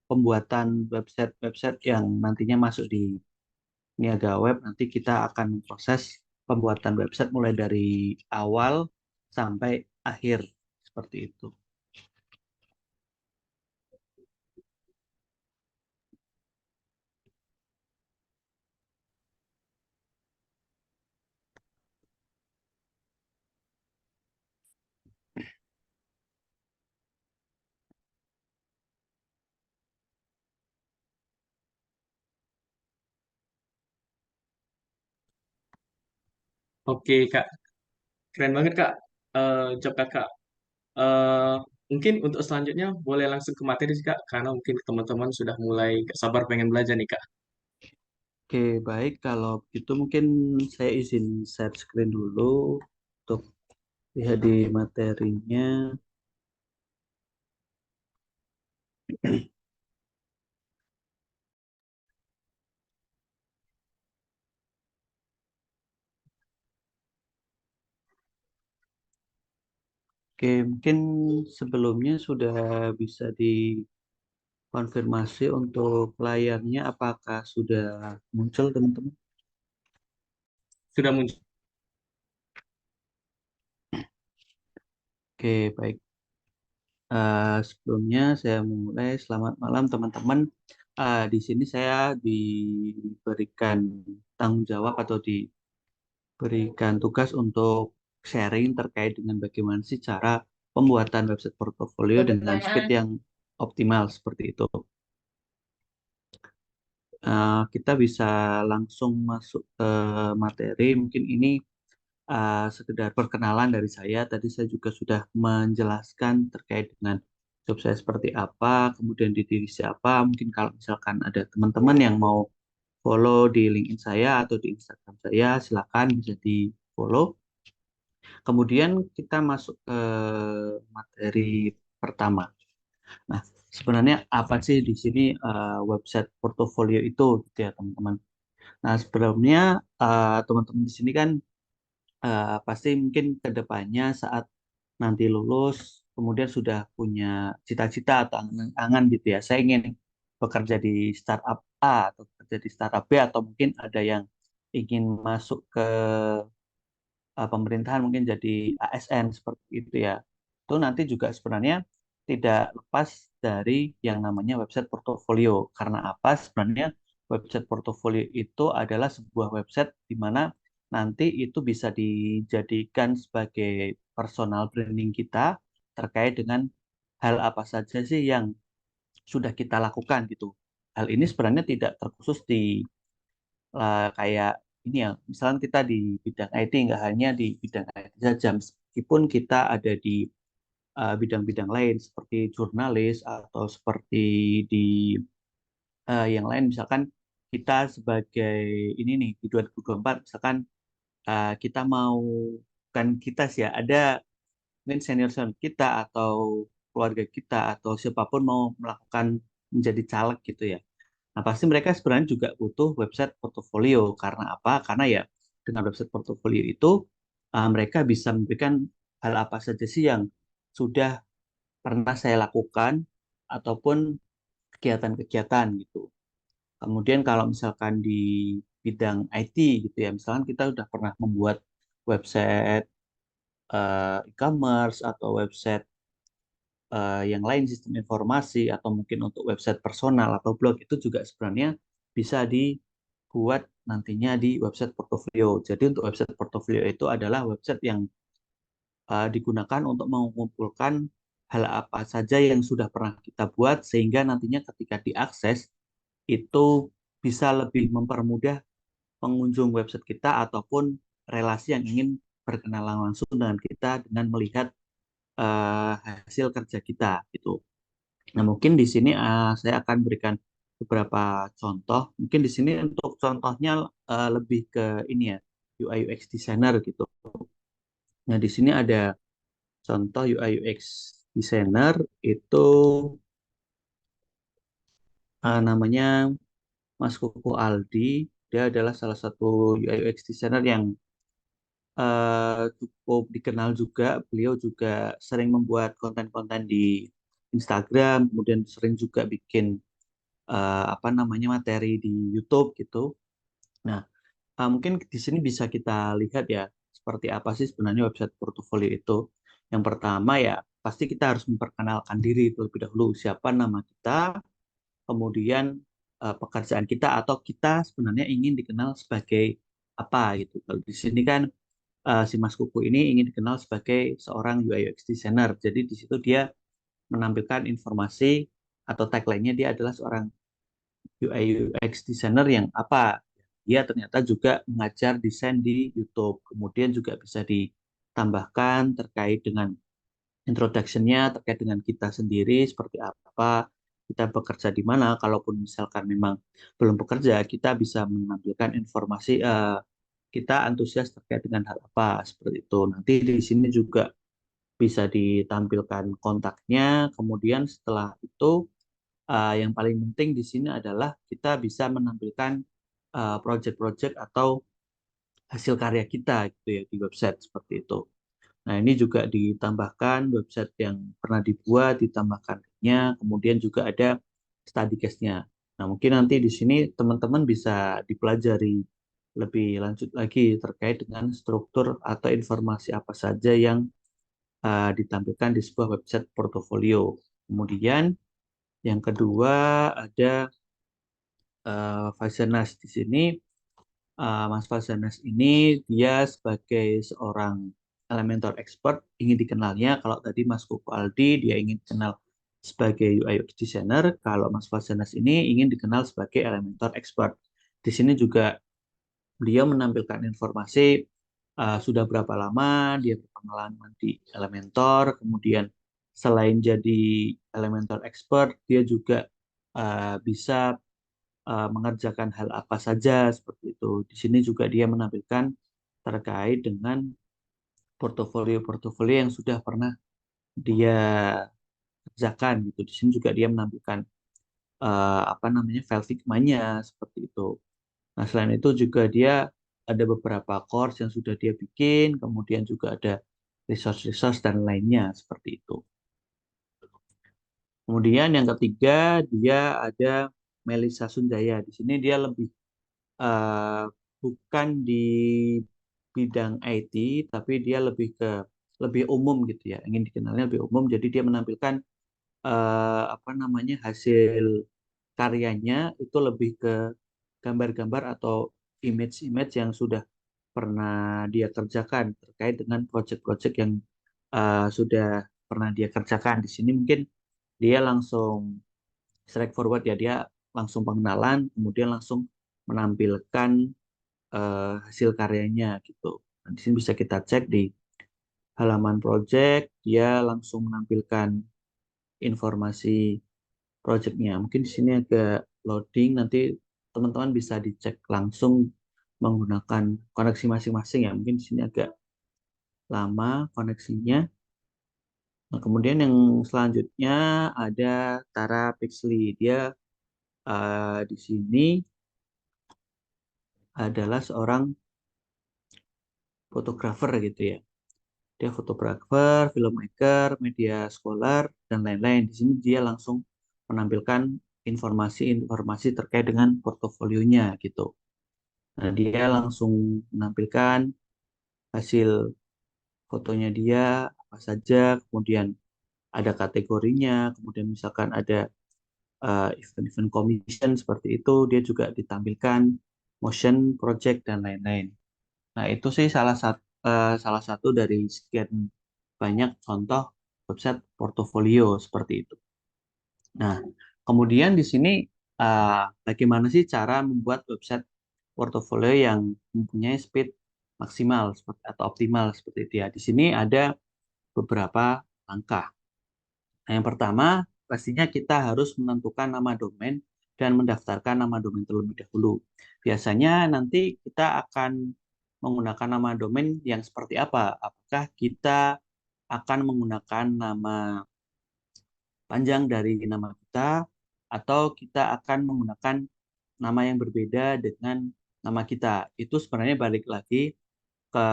pembuatan website-website yang nantinya masuk di Niaga Web. Nanti kita akan proses pembuatan website mulai dari awal sampai akhir seperti itu. Oke Kak, keren banget Kak. Job Kakak. Eh, Mungkin untuk selanjutnya boleh langsung ke materi sih Kak, karena mungkin teman-teman sudah mulai gak sabar pengen belajar nih Kak. Oke, baik. Kalau begitu mungkin saya izin share screen dulu untuk lihat di materinya. Oke, mungkin sebelumnya sudah bisa dikonfirmasi untuk layarnya apakah sudah muncul, teman-teman? Sudah muncul. Oke, baik. Sebelumnya saya mulai. Selamat malam, teman-teman. Di sini saya diberikan tanggung jawab atau diberikan tugas untuk sharing terkait dengan bagaimana sih cara pembuatan website portofolio dengan speed yang optimal seperti itu. Kita bisa langsung masuk ke materi. Mungkin ini sekedar perkenalan dari saya. Tadi saya juga sudah menjelaskan terkait dengan job saya seperti apa, kemudian di diri siapa. Mungkin kalau misalkan ada teman-teman yang mau follow di LinkedIn saya atau di Instagram saya, silakan bisa di follow. Kemudian kita masuk ke materi pertama. Nah, sebenarnya apa sih di sini website portofolio itu, gitu ya teman-teman. Nah, sebelumnya teman-teman di sini kan pasti mungkin ke depannya saat nanti lulus, kemudian sudah punya cita-cita atau angan-angan gitu ya. Saya ingin bekerja di startup A atau bekerja di startup B atau mungkin ada yang ingin masuk ke pemerintahan mungkin jadi ASN seperti itu ya. Itu nanti juga sebenarnya tidak lepas dari yang namanya website portofolio. Karena apa? Sebenarnya website portofolio itu adalah sebuah website di mana nanti itu bisa dijadikan sebagai personal branding kita terkait dengan hal apa saja sih yang sudah kita lakukan gitu. Hal ini sebenarnya tidak terkhusus di kayak ini ya, misalnya kita di bidang IT nggak hanya di bidang IT saja, meskipun kita ada di bidang-bidang lain seperti jurnalis atau seperti di yang lain, misalkan kita sebagai ini nih di 2024, misalkan kita mau, bukan kita sih ya, ada mungkin senior senior kita atau keluarga kita atau siapapun mau melakukan menjadi caleg gitu ya. Nah, pasti mereka sebenarnya juga butuh website portofolio. Karena apa? Karena ya dengan website portofolio itu mereka bisa memberikan hal apa saja sih yang sudah pernah saya lakukan ataupun kegiatan-kegiatan gitu. Kemudian kalau misalkan di bidang IT gitu ya, misalkan kita sudah pernah membuat website e-commerce atau website yang lain sistem informasi atau mungkin untuk website personal atau blog itu juga sebenarnya bisa dibuat nantinya di website portofolio. Jadi untuk website portofolio itu adalah website yang digunakan untuk mengumpulkan hal apa saja yang sudah pernah kita buat sehingga nantinya ketika diakses itu bisa lebih mempermudah pengunjung website kita ataupun relasi yang ingin berkenalan langsung dengan kita dengan melihat hasil kerja kita gitu. Nah, mungkin di sini saya akan berikan beberapa contoh. Mungkin di sini untuk contohnya lebih ke ini ya, UI UX designer gitu. Nah, di sini ada contoh UI UX designer itu namanya Mas Kuku Aldi. Dia adalah salah satu UI UX designer yang cukup dikenal juga. Beliau juga sering membuat konten-konten di Instagram, kemudian sering juga bikin apa namanya materi di YouTube gitu. Nah, mungkin di sini bisa kita lihat ya seperti apa sih sebenarnya website portofolio itu. Yang pertama ya pasti kita harus memperkenalkan diri terlebih dahulu, siapa nama kita, kemudian pekerjaan kita atau kita sebenarnya ingin dikenal sebagai apa gitu. Kalau di sini kan si Mas Kuku ini ingin dikenal sebagai seorang UI UX designer. Jadi di situ dia menampilkan informasi atau tagline-nya dia adalah seorang UI UX designer yang apa? Dia ternyata juga mengajar desain di YouTube. Kemudian juga bisa ditambahkan terkait dengan introduction-nya, terkait dengan kita sendiri seperti apa, kita bekerja di mana. Kalaupun misalkan memang belum bekerja, kita bisa menampilkan informasi kita antusias terkait dengan hal apa seperti itu. Nanti di sini juga bisa ditampilkan kontaknya. Kemudian setelah itu yang paling penting di sini adalah kita bisa menampilkan project-project atau hasil karya kita gitu ya di website seperti itu. Nah, ini juga ditambahkan website yang pernah dibuat, ditambahkan linknya, kemudian juga ada study case-nya. Nah, mungkin nanti di sini teman-teman bisa dipelajari lebih lanjut lagi terkait dengan struktur atau informasi apa saja yang ditampilkan di sebuah website portofolio. Kemudian yang kedua ada Fazenas di sini. Mas Fazenas ini dia sebagai seorang Elementor expert ingin dikenalnya. Kalau tadi Mas Koko Aldi dia ingin dikenal sebagai UI UX designer. Kalau Mas Fazenas ini ingin dikenal sebagai Elementor expert. Di sini juga beliau menampilkan informasi sudah berapa lama dia berpengalaman di Elementor. Kemudian selain jadi Elementor expert, dia juga bisa mengerjakan hal apa saja seperti itu. Di sini juga dia menampilkan terkait dengan portofolio-portofolio yang sudah pernah dia kerjakan gitu. Di sini juga dia menampilkan apa namanya file Figma-nya seperti itu. Nah, selain itu juga dia ada beberapa course yang sudah dia bikin, kemudian juga ada resource-resource dan lainnya seperti itu. Kemudian yang ketiga dia ada Melisa Sundaya. Di sini dia lebih eh, bukan di bidang IT, tapi dia lebih umum gitu ya, ingin dikenalnya lebih umum. Jadi dia menampilkan apa namanya hasil karyanya itu lebih ke gambar-gambar atau image-image yang sudah pernah dia kerjakan terkait dengan project-project yang sudah pernah dia kerjakan. Di sini mungkin dia langsung straightforward ya, dia langsung pengenalan, kemudian langsung menampilkan hasil karyanya gitu. Nah, di sini bisa kita cek di halaman project, dia langsung menampilkan informasi projectnya. Mungkin di sini agak loading, nanti teman-teman bisa dicek langsung menggunakan koneksi masing-masing ya. Mungkin di sini agak lama koneksinya. Nah, kemudian yang selanjutnya ada Tara Pixley. Dia di sini adalah seorang fotografer gitu ya. Dia fotografer, filmmaker, media scholar, dan lain-lain. Di sini dia langsung menampilkan informasi-informasi terkait dengan portofolionya gitu. Nah, dia langsung menampilkan hasil fotonya dia apa saja, kemudian ada kategorinya, kemudian misalkan ada event-event commission seperti itu, dia juga ditampilkan motion project dan lain-lain. Nah, itu sih salah satu dari sekian banyak contoh website portofolio seperti itu. Nah, kemudian di sini bagaimana sih cara membuat website portofolio yang mempunyai speed maksimal atau optimal seperti itu ya. Di sini ada beberapa langkah. Nah, yang pertama, pastinya kita harus menentukan nama domain dan mendaftarkan nama domain terlebih dahulu. Biasanya nanti kita akan menggunakan nama domain yang seperti apa? Apakah kita akan menggunakan nama panjang dari nama kita, atau kita akan menggunakan nama yang berbeda dengan nama kita? Itu sebenarnya balik lagi ke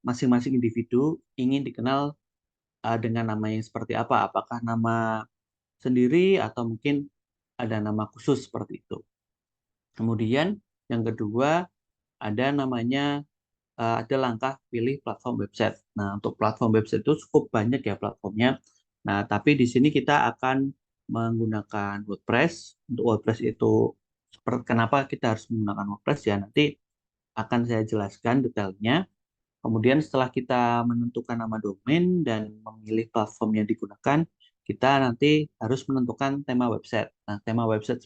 masing-masing individu ingin dikenal dengan nama yang seperti apa? Apakah nama sendiri atau mungkin ada nama khusus seperti itu. Kemudian yang kedua ada namanya ada langkah pilih platform website. Nah, untuk platform website itu cukup banyak ya platformnya. Nah, tapi di sini kita akan menggunakan WordPress. Untuk WordPress itu kenapa kita harus menggunakan WordPress ya nanti akan saya jelaskan detailnya. Kemudian setelah kita menentukan nama domain dan memilih platform yang digunakan, kita nanti harus menentukan tema website. Nah, tema website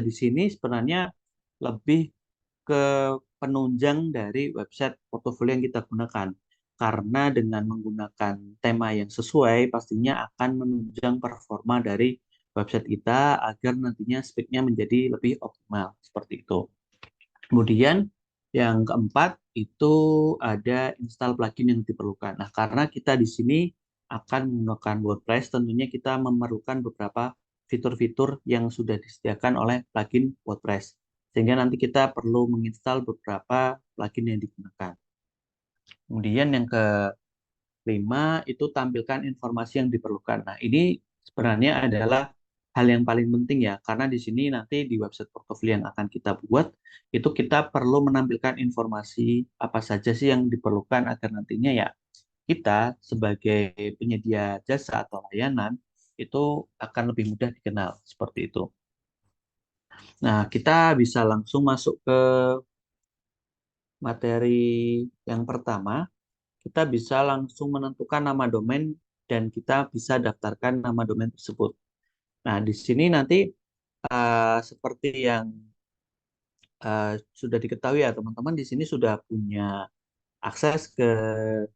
di sini sebenarnya lebih ke penunjang dari website portofolio yang kita gunakan. Karena dengan menggunakan tema yang sesuai, pastinya akan menunjang performa dari website kita agar nantinya speednya menjadi lebih optimal. Seperti itu. Kemudian yang keempat itu ada install plugin yang diperlukan. Nah, karena kita di sini akan menggunakan WordPress, tentunya kita memerlukan beberapa fitur-fitur yang sudah disediakan oleh plugin WordPress. Sehingga nanti kita perlu menginstal beberapa plugin yang digunakan. Kemudian yang kelima itu tampilkan informasi yang diperlukan. Nah, ini sebenarnya adalah hal yang paling penting ya, karena di sini nanti di website portofolio yang akan kita buat, itu kita perlu menampilkan informasi apa saja sih yang diperlukan agar nantinya ya kita sebagai penyedia jasa atau layanan itu akan lebih mudah dikenal seperti itu. Nah, kita bisa langsung masuk ke materi yang pertama. Kita bisa langsung menentukan nama domain dan kita bisa daftarkan nama domain tersebut. Nah, di sini nanti seperti yang sudah diketahui ya teman-teman di sini sudah punya akses ke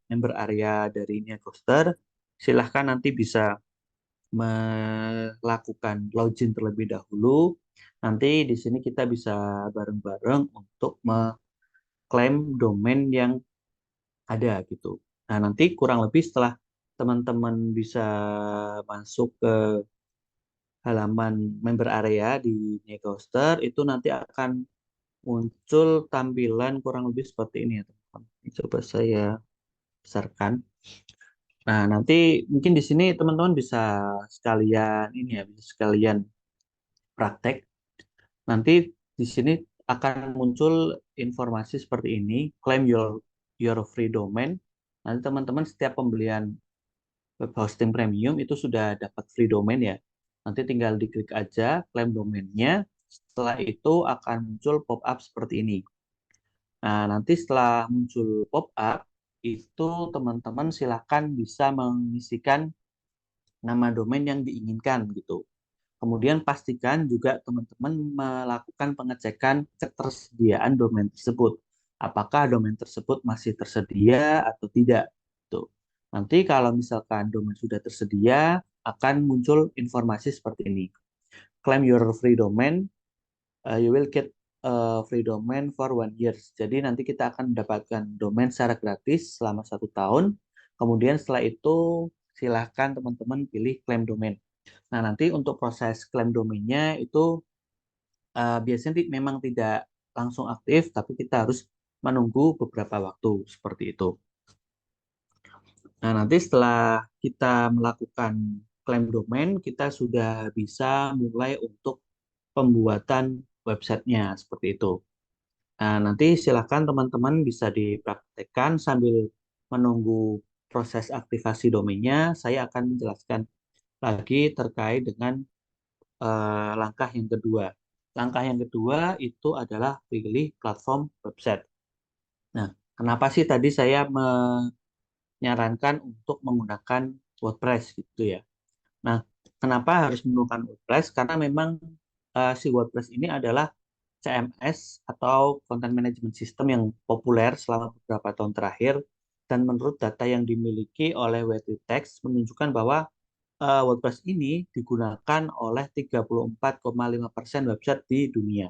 member area dari Neocoaster. Silahkan nanti bisa melakukan login terlebih dahulu. Nanti di sini kita bisa bareng-bareng untuk mengklaim domain yang ada gitu. Nah, nanti kurang lebih setelah teman-teman bisa masuk ke halaman member area di Neocoaster itu nanti akan muncul tampilan kurang lebih seperti ini ya teman-teman. Ini coba saya besarkan. Nah, nanti mungkin di sini teman-teman bisa sekalian ini ya, bisa sekalian praktek. Nanti di sini akan muncul informasi seperti ini, claim your free domain. Nanti teman-teman setiap pembelian web hosting premium itu sudah dapat free domain ya. Nanti tinggal diklik aja claim domainnya. Setelah itu akan muncul pop-up seperti ini. Nah, nanti setelah muncul pop-up, itu teman-teman silahkan bisa mengisikan nama domain yang diinginkan gitu. Kemudian pastikan juga teman-teman melakukan pengecekan ketersediaan domain tersebut. Apakah domain tersebut masih tersedia atau tidak. Tuh. Nanti kalau misalkan domain sudah tersedia, akan muncul informasi seperti ini. Claim your free domain, you will get a free domain for 1 year. Jadi nanti kita akan mendapatkan domain secara gratis selama 1 tahun. Kemudian setelah itu silahkan teman-teman pilih claim domain. Nah, nanti untuk proses klaim domainnya itu biasanya memang tidak langsung aktif, tapi kita harus menunggu beberapa waktu seperti itu. Nah, nanti setelah kita melakukan klaim domain, kita sudah bisa mulai untuk pembuatan websitenya seperti itu. Nah, nanti silakan teman-teman bisa dipraktekkan sambil menunggu proses aktivasi domainnya. Saya akan menjelaskan lagi terkait dengan langkah yang kedua. Langkah yang kedua itu adalah pilih platform website. Nah, kenapa sih tadi saya menyarankan untuk menggunakan WordPress gitu ya? Nah, kenapa harus menggunakan WordPress? Karena memang si WordPress ini adalah CMS atau Content Management System yang populer selama beberapa tahun terakhir. Dan menurut data yang dimiliki oleh Webitex menunjukkan bahwa WordPress ini digunakan oleh 34,5% website di dunia.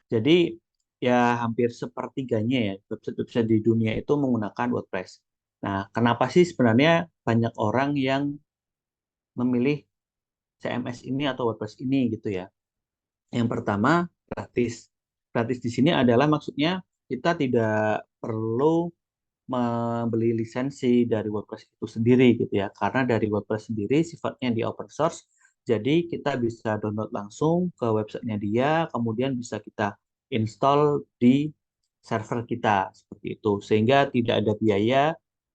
Jadi ya hampir sepertiganya ya website-website di dunia itu menggunakan WordPress. Nah, kenapa sih sebenarnya banyak orang yang memilih CMS ini atau WordPress ini gitu ya? Yang pertama, gratis. Gratis di sini adalah maksudnya kita tidak perlu membeli lisensi dari WordPress itu sendiri gitu ya. Karena dari WordPress sendiri sifatnya di open source, Jadi kita bisa download langsung ke websitenya dia, kemudian bisa kita install di server kita seperti itu. Sehingga tidak ada biaya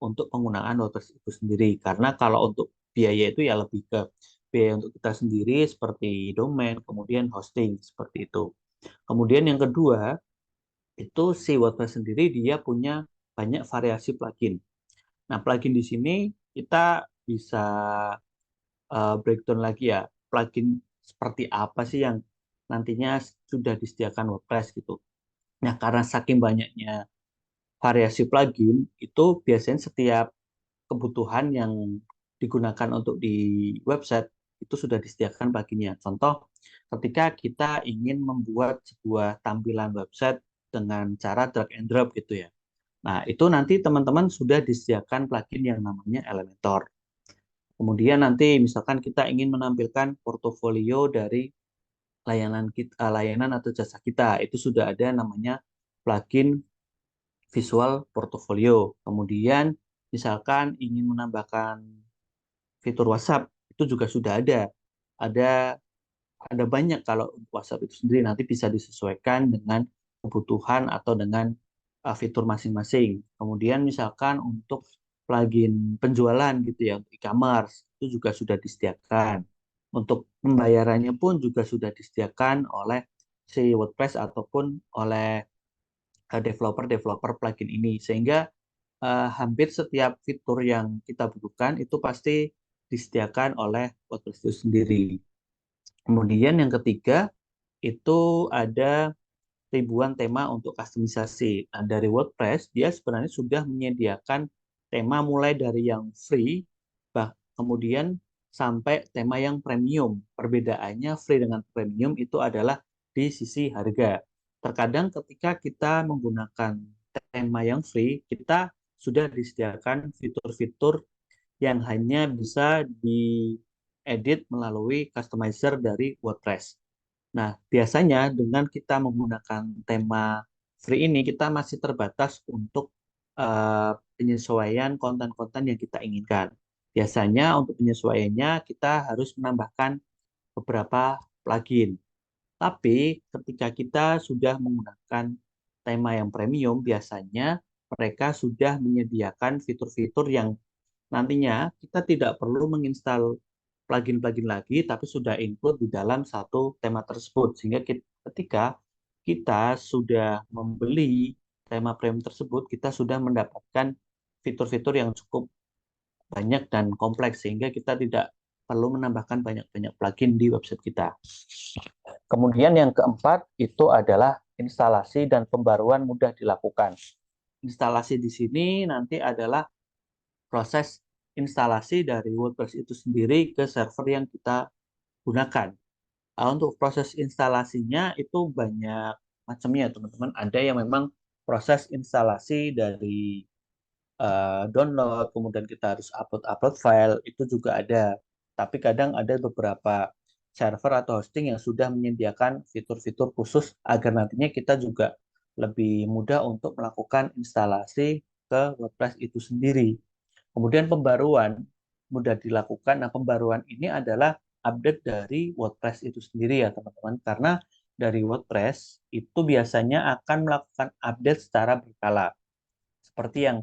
untuk penggunaan WordPress itu sendiri. Karena kalau untuk biaya itu ya lebih ke biaya untuk kita sendiri seperti domain, kemudian hosting seperti itu. Kemudian yang kedua, itu si WordPress sendiri dia punya banyak variasi plugin. Nah, plugin di sini kita bisa breakdown lagi ya, plugin seperti apa sih yang nantinya sudah disediakan WordPress gitu. Nah, karena saking banyaknya variasi plugin, itu biasanya setiap kebutuhan yang digunakan untuk di website itu sudah disediakan pluginnya. Contoh, ketika kita ingin membuat sebuah tampilan website dengan cara drag and drop gitu ya. Nah, itu nanti teman-teman sudah disediakan plugin yang namanya Elementor. Kemudian nanti misalkan kita ingin menampilkan portofolio dari layanan kita, layanan atau jasa kita, itu sudah ada namanya plugin Visual Portfolio. Kemudian misalkan ingin menambahkan fitur WhatsApp, itu juga sudah ada. Ada ada banyak kalau untuk WhatsApp itu sendiri nanti bisa disesuaikan dengan kebutuhan atau dengan fitur masing-masing. Kemudian misalkan untuk plugin penjualan gitu ya, untuk e-commerce itu juga sudah disediakan. Untuk pembayarannya pun juga sudah disediakan oleh si WordPress ataupun oleh developer-developer plugin ini. Sehingga hampir setiap fitur yang kita butuhkan itu pasti disediakan oleh WordPress itu sendiri. Kemudian yang ketiga itu ada ribuan tema untuk kustomisasi. Nah, dari WordPress dia sebenarnya sudah menyediakan tema mulai dari yang free, kemudian sampai tema yang premium. Perbedaannya free dengan premium itu adalah di sisi harga. Terkadang ketika kita menggunakan tema yang free, kita sudah disediakan fitur-fitur yang hanya bisa diedit melalui customizer dari WordPress. Nah, biasanya dengan kita menggunakan tema free ini, kita masih terbatas untuk penyesuaian konten-konten yang kita inginkan. Biasanya untuk penyesuaiannya, kita harus menambahkan beberapa plugin. Tapi ketika kita sudah menggunakan tema yang premium, biasanya mereka sudah menyediakan fitur-fitur yang nantinya kita tidak perlu menginstal plugin-plugin lagi, tapi sudah include di dalam satu tema tersebut. Sehingga ketika kita sudah membeli tema premium tersebut, kita sudah mendapatkan fitur-fitur yang cukup banyak dan kompleks, sehingga kita tidak perlu menambahkan banyak-banyak plugin di website kita. Kemudian yang keempat itu adalah instalasi dan pembaruan mudah dilakukan. Instalasi di sini nanti adalah proses instalasi dari WordPress itu sendiri ke server yang kita gunakan. Untuk proses instalasinya itu banyak macamnya, teman-teman. Ada yang memang proses instalasi dari download, kemudian kita harus upload file, itu juga ada. Tapi kadang ada beberapa server atau hosting yang sudah menyediakan fitur-fitur khusus agar nantinya kita juga lebih mudah untuk melakukan instalasi ke WordPress itu sendiri. Kemudian pembaruan mudah dilakukan. Nah, pembaruan ini adalah update dari WordPress itu sendiri ya, teman-teman. Karena dari WordPress itu biasanya akan melakukan update secara berkala. Seperti yang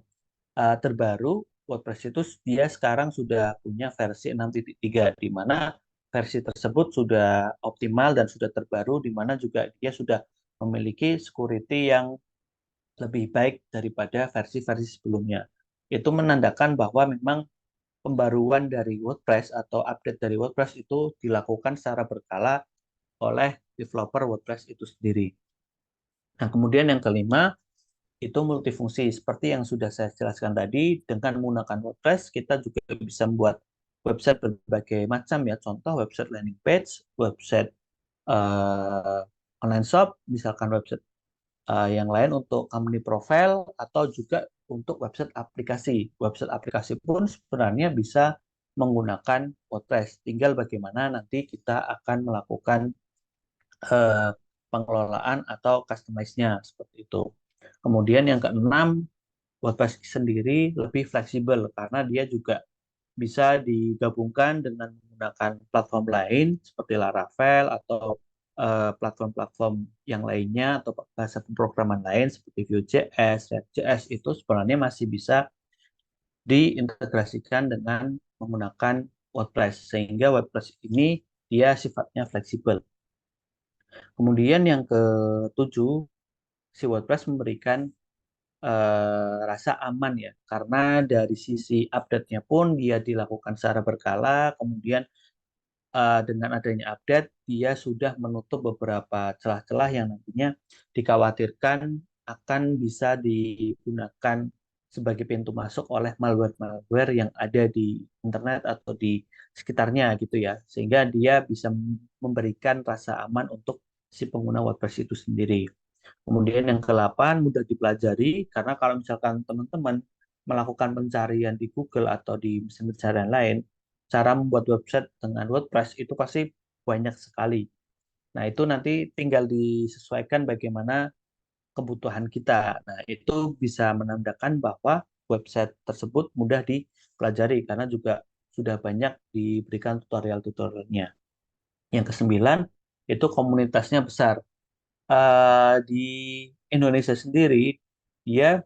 terbaru, WordPress itu dia sekarang sudah punya versi 6.3, di mana versi tersebut sudah optimal dan sudah terbaru, di mana juga dia sudah memiliki security yang lebih baik daripada versi-versi sebelumnya. Itu menandakan bahwa memang pembaruan dari WordPress atau update dari WordPress itu dilakukan secara berkala oleh developer WordPress itu sendiri. Nah, kemudian yang kelima, itu multifungsi. Seperti yang sudah saya jelaskan tadi, dengan menggunakan WordPress, kita juga bisa membuat website berbagai macam ya. Contoh website landing page, website uh, online shop, misalkan website yang lain untuk company profile, atau juga untuk website aplikasi. Website aplikasi pun sebenarnya bisa menggunakan WordPress. Tinggal bagaimana nanti kita akan melakukan eh, pengelolaan atau customize-nya seperti itu. Kemudian yang keenam, WordPress sendiri lebih fleksibel karena dia juga bisa digabungkan dengan menggunakan platform lain seperti Laravel atau platform-platform yang lainnya atau bahasa pemrograman lain seperti Vue.js, React.js itu sebenarnya masih bisa diintegrasikan dengan menggunakan WordPress sehingga WordPress ini dia sifatnya fleksibel. Kemudian yang ketujuh, si WordPress memberikan rasa aman ya, karena dari sisi update-nya pun dia dilakukan secara berkala, kemudian dengan adanya update, dia sudah menutup beberapa celah-celah yang nantinya dikhawatirkan akan bisa digunakan sebagai pintu masuk oleh malware-malware yang ada di internet atau di sekitarnya gitu ya, sehingga dia bisa memberikan rasa aman untuk si pengguna WordPress itu sendiri. Kemudian yang ke-8 mudah dipelajari karena kalau misalkan teman-teman melakukan pencarian di Google atau di mesin pencarian lain, cara membuat website dengan WordPress itu pasti banyak sekali. Nah, itu nanti tinggal disesuaikan bagaimana kebutuhan kita. Nah, itu bisa menandakan bahwa website tersebut mudah dipelajari karena juga sudah banyak diberikan tutorial-tutorialnya. Yang kesembilan, itu komunitasnya besar. Di Indonesia sendiri, dia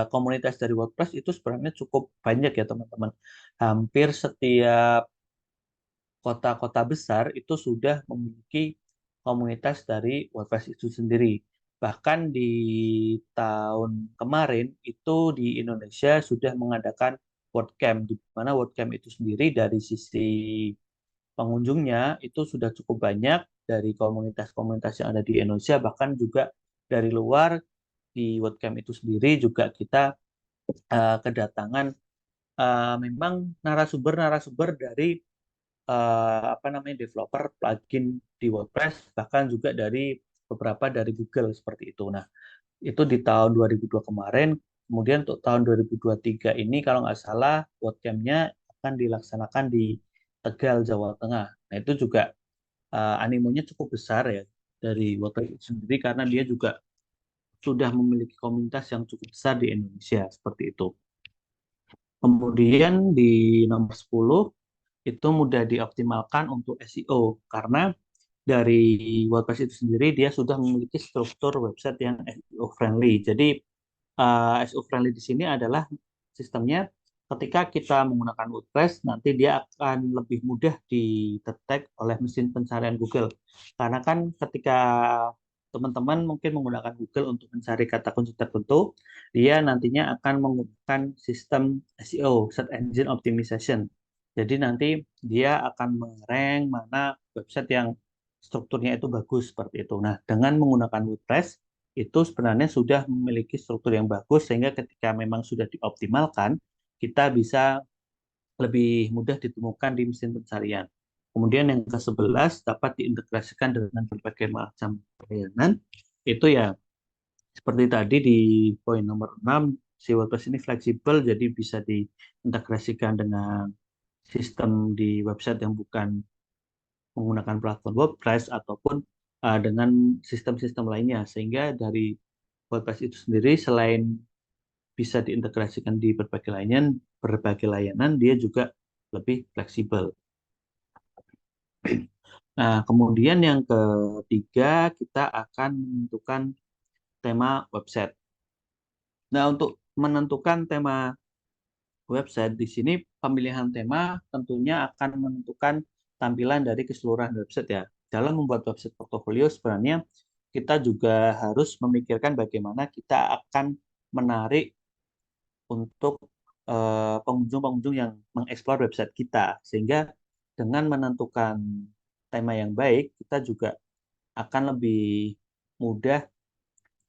komunitas dari WordPress itu sebenarnya cukup banyak ya teman-teman. Hampir setiap kota-kota besar itu sudah memiliki komunitas dari WordPress itu sendiri. Bahkan di tahun kemarin itu di Indonesia sudah mengadakan WordCamp, di mana WordCamp itu sendiri dari sisi pengunjungnya itu sudah cukup banyak dari komunitas-komunitas yang ada di Indonesia, bahkan juga dari luar di WordCamp itu sendiri juga kita kedatangan memang narasumber-narasumber dari apa namanya developer plugin di WordPress, bahkan juga dari beberapa dari Google seperti itu. Nah, itu di tahun 2002 kemarin. Kemudian untuk tahun 2023 ini kalau nggak salah WordCamp-nya akan dilaksanakan di Tegal, Jawa Tengah. Nah, itu juga animonya cukup besar ya dari WordPress itu sendiri karena dia juga sudah memiliki komunitas yang cukup besar di Indonesia seperti itu. Kemudian di nomor 10 itu mudah dioptimalkan untuk SEO karena dari WordPress itu sendiri dia sudah memiliki struktur website yang SEO friendly. Jadi SEO friendly di sini adalah sistemnya ketika kita menggunakan WordPress nanti dia akan lebih mudah didetek oleh mesin pencarian Google. Karena kan ketika teman-teman mungkin menggunakan Google untuk mencari kata kunci tertentu, dia nantinya akan menggunakan sistem SEO, Search Engine Optimization. Jadi nanti dia akan mengerank mana website yang strukturnya itu bagus seperti itu. Nah, dengan menggunakan WordPress itu sebenarnya sudah memiliki struktur yang bagus sehingga ketika memang sudah dioptimalkan, kita bisa lebih mudah ditemukan di mesin pencarian. Kemudian yang ke-11 dapat diintegrasikan dengan berbagai macam layanan. Itu ya seperti tadi di poin nomor 6, si WordPress ini fleksibel jadi bisa diintegrasikan dengan sistem di website yang bukan menggunakan platform WordPress ataupun dengan sistem-sistem lainnya sehingga dari WordPress itu sendiri selain bisa diintegrasikan di berbagai layanan dia juga lebih fleksibel. Nah, kemudian yang ketiga kita akan menentukan tema website. Nah, untuk menentukan tema website di sini pemilihan tema tentunya akan menentukan tampilan dari keseluruhan website ya. Dalam membuat website portofolio sebenarnya kita juga harus memikirkan bagaimana kita akan menarik untuk pengunjung-pengunjung yang mengeksplor website kita. Sehingga dengan menentukan tema yang baik, kita juga akan lebih mudah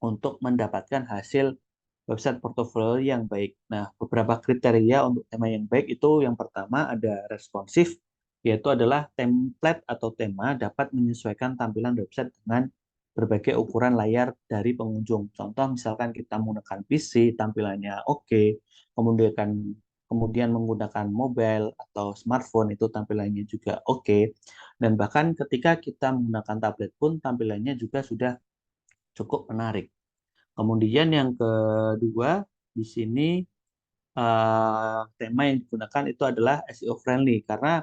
untuk mendapatkan hasil website portofolio yang baik. Nah, beberapa kriteria untuk tema yang baik itu yang pertama ada responsif, yaitu adalah template atau tema dapat menyesuaikan tampilan website dengan berbagai ukuran layar dari pengunjung. Contoh misalkan kita menggunakan PC, tampilannya oke, kemudian kemudian menggunakan mobile atau smartphone itu tampilannya juga oke. Dan bahkan ketika kita menggunakan tablet pun tampilannya juga sudah cukup menarik. Kemudian yang kedua, di sini tema yang digunakan itu adalah SEO friendly karena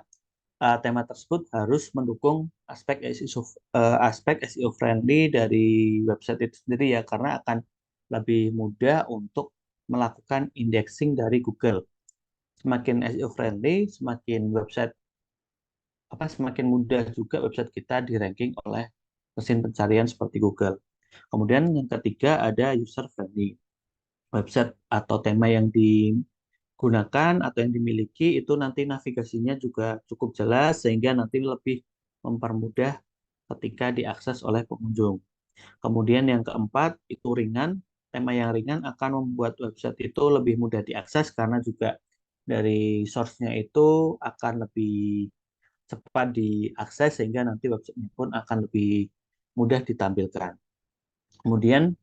tema tersebut harus mendukung aspek SEO friendly dari website itu sendiri ya, karena akan lebih mudah untuk melakukan indexing dari Google. Semakin SEO friendly, semakin mudah juga website kita di ranking oleh mesin pencarian seperti Google. Kemudian yang ketiga ada user friendly. Website atau tema yang digunakan atau yang dimiliki itu nanti navigasinya juga cukup jelas sehingga nanti lebih mempermudah ketika diakses oleh pengunjung. Kemudian yang keempat itu ringan. Tema yang ringan akan membuat website itu lebih mudah diakses karena juga dari source-nya itu akan lebih cepat diakses sehingga nanti websitenya pun akan lebih mudah ditampilkan. Kemudian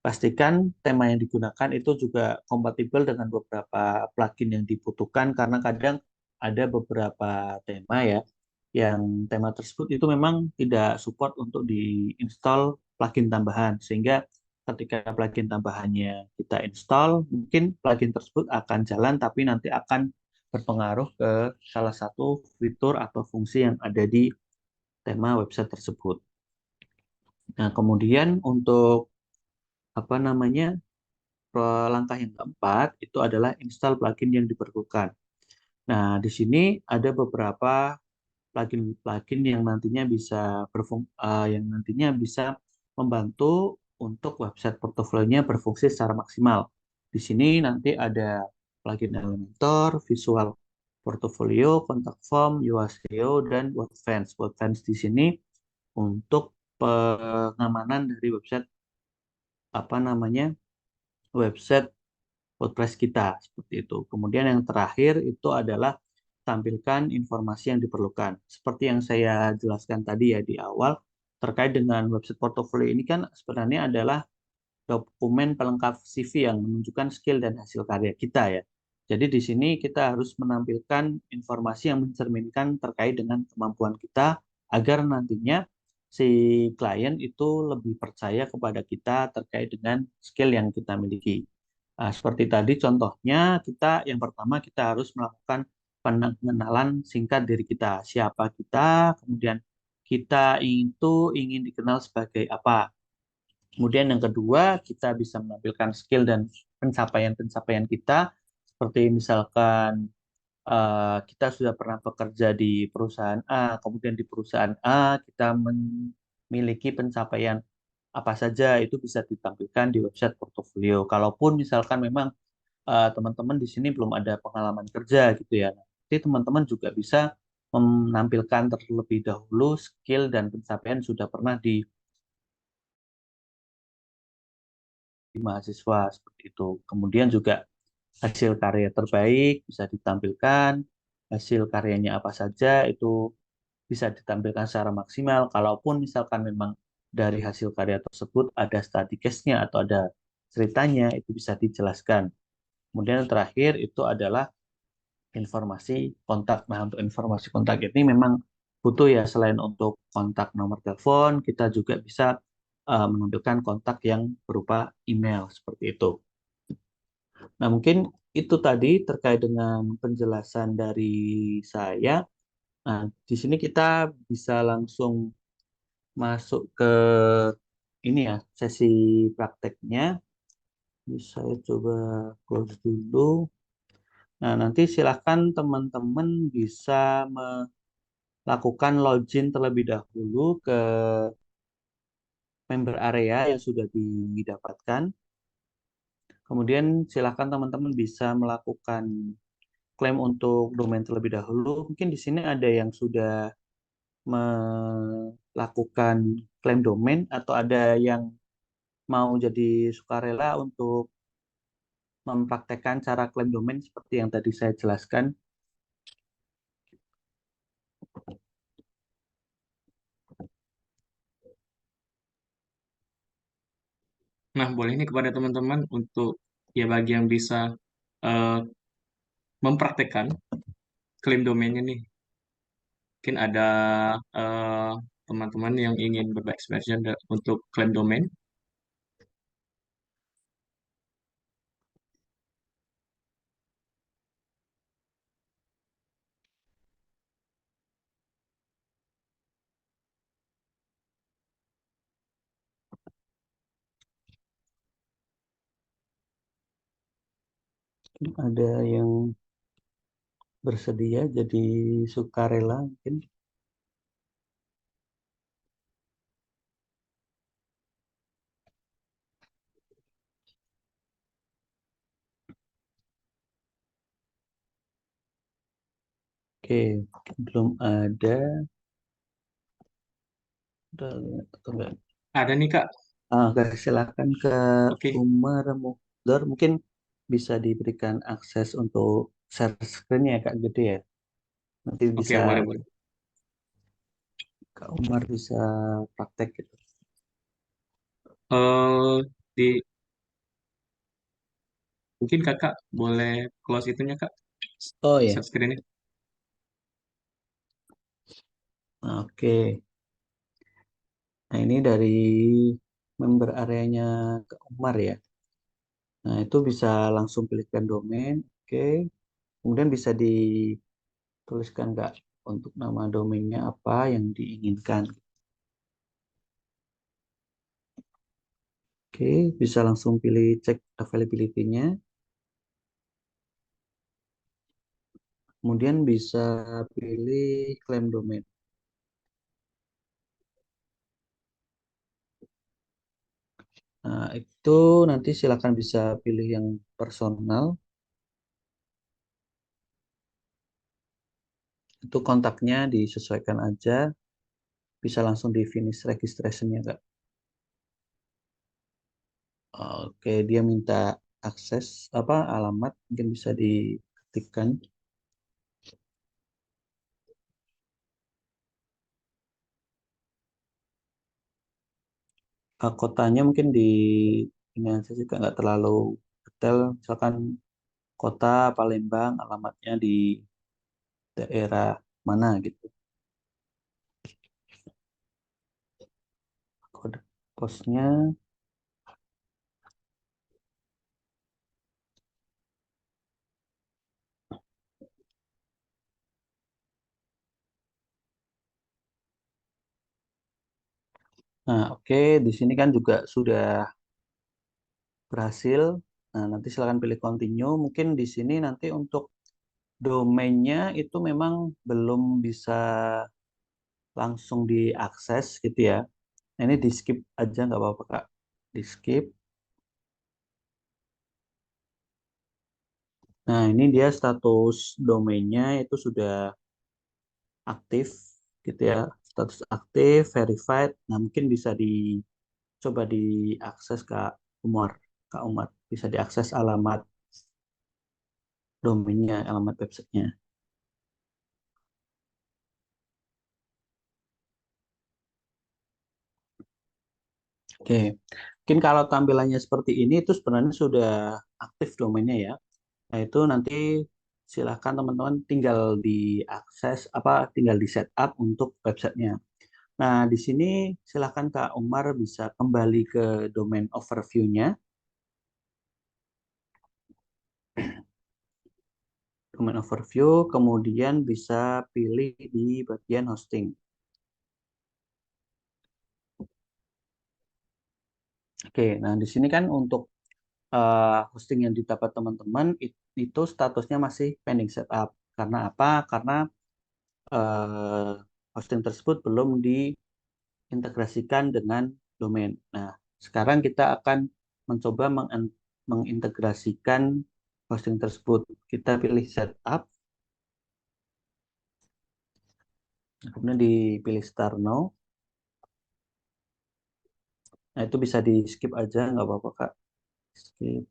pastikan tema yang digunakan itu juga kompatibel dengan beberapa plugin yang dibutuhkan karena kadang ada beberapa tema ya yang tema tersebut itu memang tidak support untuk diinstal plugin tambahan sehingga ketika plugin tambahannya kita install mungkin plugin tersebut akan jalan tapi nanti akan berpengaruh ke salah satu fitur atau fungsi yang ada di tema website tersebut. Nah, kemudian untuk apa namanya langkah yang keempat itu adalah install plugin yang diperlukan. Nah, di sini ada beberapa plugin-plugin yang nantinya bisa membantu untuk website portofolionya berfungsi secara maksimal. Di sini nanti ada plugin Elementor, Visual Portfolio, Contact Form, Yoast SEO, dan WordFence. WordFence di sini untuk pengamanan dari website WordPress kita seperti itu. Kemudian yang terakhir itu adalah tampilkan informasi yang diperlukan. Seperti yang saya jelaskan tadi ya di awal terkait dengan website portofolio ini kan sebenarnya adalah dokumen pelengkap CV yang menunjukkan skill dan hasil karya kita ya. Jadi di sini kita harus menampilkan informasi yang mencerminkan terkait dengan kemampuan kita agar nantinya si klien itu lebih percaya kepada kita terkait dengan skill yang kita miliki. Seperti tadi contohnya yang pertama kita harus melakukan pengenalan singkat diri kita, siapa kita, kemudian kita ingin dikenal sebagai apa. Kemudian yang kedua, kita bisa menampilkan skill dan pencapaian-pencapaian kita, seperti misalkan kita sudah pernah bekerja di perusahaan A, kemudian di perusahaan A kita memiliki pencapaian apa saja itu bisa ditampilkan di website portofolio. Kalaupun misalkan memang teman-teman di sini belum ada pengalaman kerja gitu ya, nanti teman-teman juga bisa menampilkan terlebih dahulu skill dan pencapaian sudah pernah di mahasiswa seperti itu. Kemudian juga hasil karya terbaik bisa ditampilkan, hasil karyanya apa saja itu bisa ditampilkan secara maksimal. Kalaupun misalkan memang dari hasil karya tersebut ada study case-nya atau ada ceritanya, itu bisa dijelaskan. Kemudian yang terakhir itu adalah informasi kontak. Nah, untuk informasi kontak ini memang butuh ya, selain untuk kontak nomor telepon, kita juga bisa menampilkan kontak yang berupa email seperti itu. Nah, mungkin itu tadi terkait dengan penjelasan dari saya. Nah, di sini kita bisa langsung masuk ke ini ya, sesi prakteknya. Ini saya coba close dulu. Nah, nanti silakan teman-teman bisa melakukan login terlebih dahulu ke member area yang sudah didapatkan. Kemudian silakan teman-teman bisa melakukan klaim untuk domain terlebih dahulu. Mungkin di sini ada yang sudah melakukan klaim domain atau ada yang mau jadi sukarela untuk mempraktekkan cara klaim domain seperti yang tadi saya jelaskan. Nah, boleh nih kepada teman-teman untuk ya bagi yang bisa eh, mempraktekkan klaim domainnya nih. Mungkin ada eh, teman-teman yang ingin berbagi experience untuk klaim domain. Ada yang bersedia jadi sukarela mungkin. Oke, belum ada. Udah lihat atau enggak? Ada nih Kak. Oke, silakan ke Oke, Umar Mukdar. Mungkin bisa diberikan akses untuk share screen ya Kak, gitu ya. Nanti oke bisa boleh boleh. Kak Umar bisa praktek gitu. Eh di Mungkin Kakak boleh close itunya Kak, Oh ya, share screen-nya. oke. Nah ini dari member areanya Kak Umar ya. Nah itu bisa langsung pilihkan domain. Oke. Kemudian bisa dituliskan Kak untuk nama domainnya apa yang diinginkan. Oke, bisa langsung pilih cek availability-nya. Kemudian bisa pilih klaim domain. Nah, itu nanti silakan bisa pilih yang personal. Itu kontaknya disesuaikan aja. Bisa langsung di finish registration-nya, Kak. Oke, dia minta akses apa alamat mungkin bisa diketikkan. Kotanya mungkin di ini aja sih Kak, nggak terlalu detail. Misalkan kota Palembang, alamatnya di daerah mana gitu. Kode posnya. Nah, oke, di sini kan juga sudah berhasil. Nah, nanti silakan pilih continue. Mungkin di sini nanti untuk domainnya itu memang belum bisa langsung diakses gitu ya. Nah, ini di skip aja nggak apa-apa Kak. Di skip. Nah, ini dia status domainnya itu sudah aktif gitu ya. Status aktif, verified. Nah, mungkin bisa dicoba diakses Kak Umar. Kak Umar bisa diakses alamat domainnya, alamat websitenya. Oke, mungkin kalau tampilannya seperti ini itu sebenarnya sudah aktif domainnya ya. Nah itu nanti silahkan teman-teman tinggal diakses apa tinggal di setup untuk websitenya. Nah di sini silahkan Kak Umar bisa kembali ke domain overview-nya, domain overview, kemudian bisa pilih di bagian hosting. Oke, nah di sini kan untuk hosting yang didapat teman-teman itu statusnya masih pending setup. Karena apa? Karena eh, hosting tersebut belum diintegrasikan dengan domain. Nah, sekarang kita akan mencoba mengintegrasikan hosting tersebut. Kita pilih setup, kemudian dipilih start now. Nah, itu bisa di skip aja, nggak apa-apa, Kak. Skip.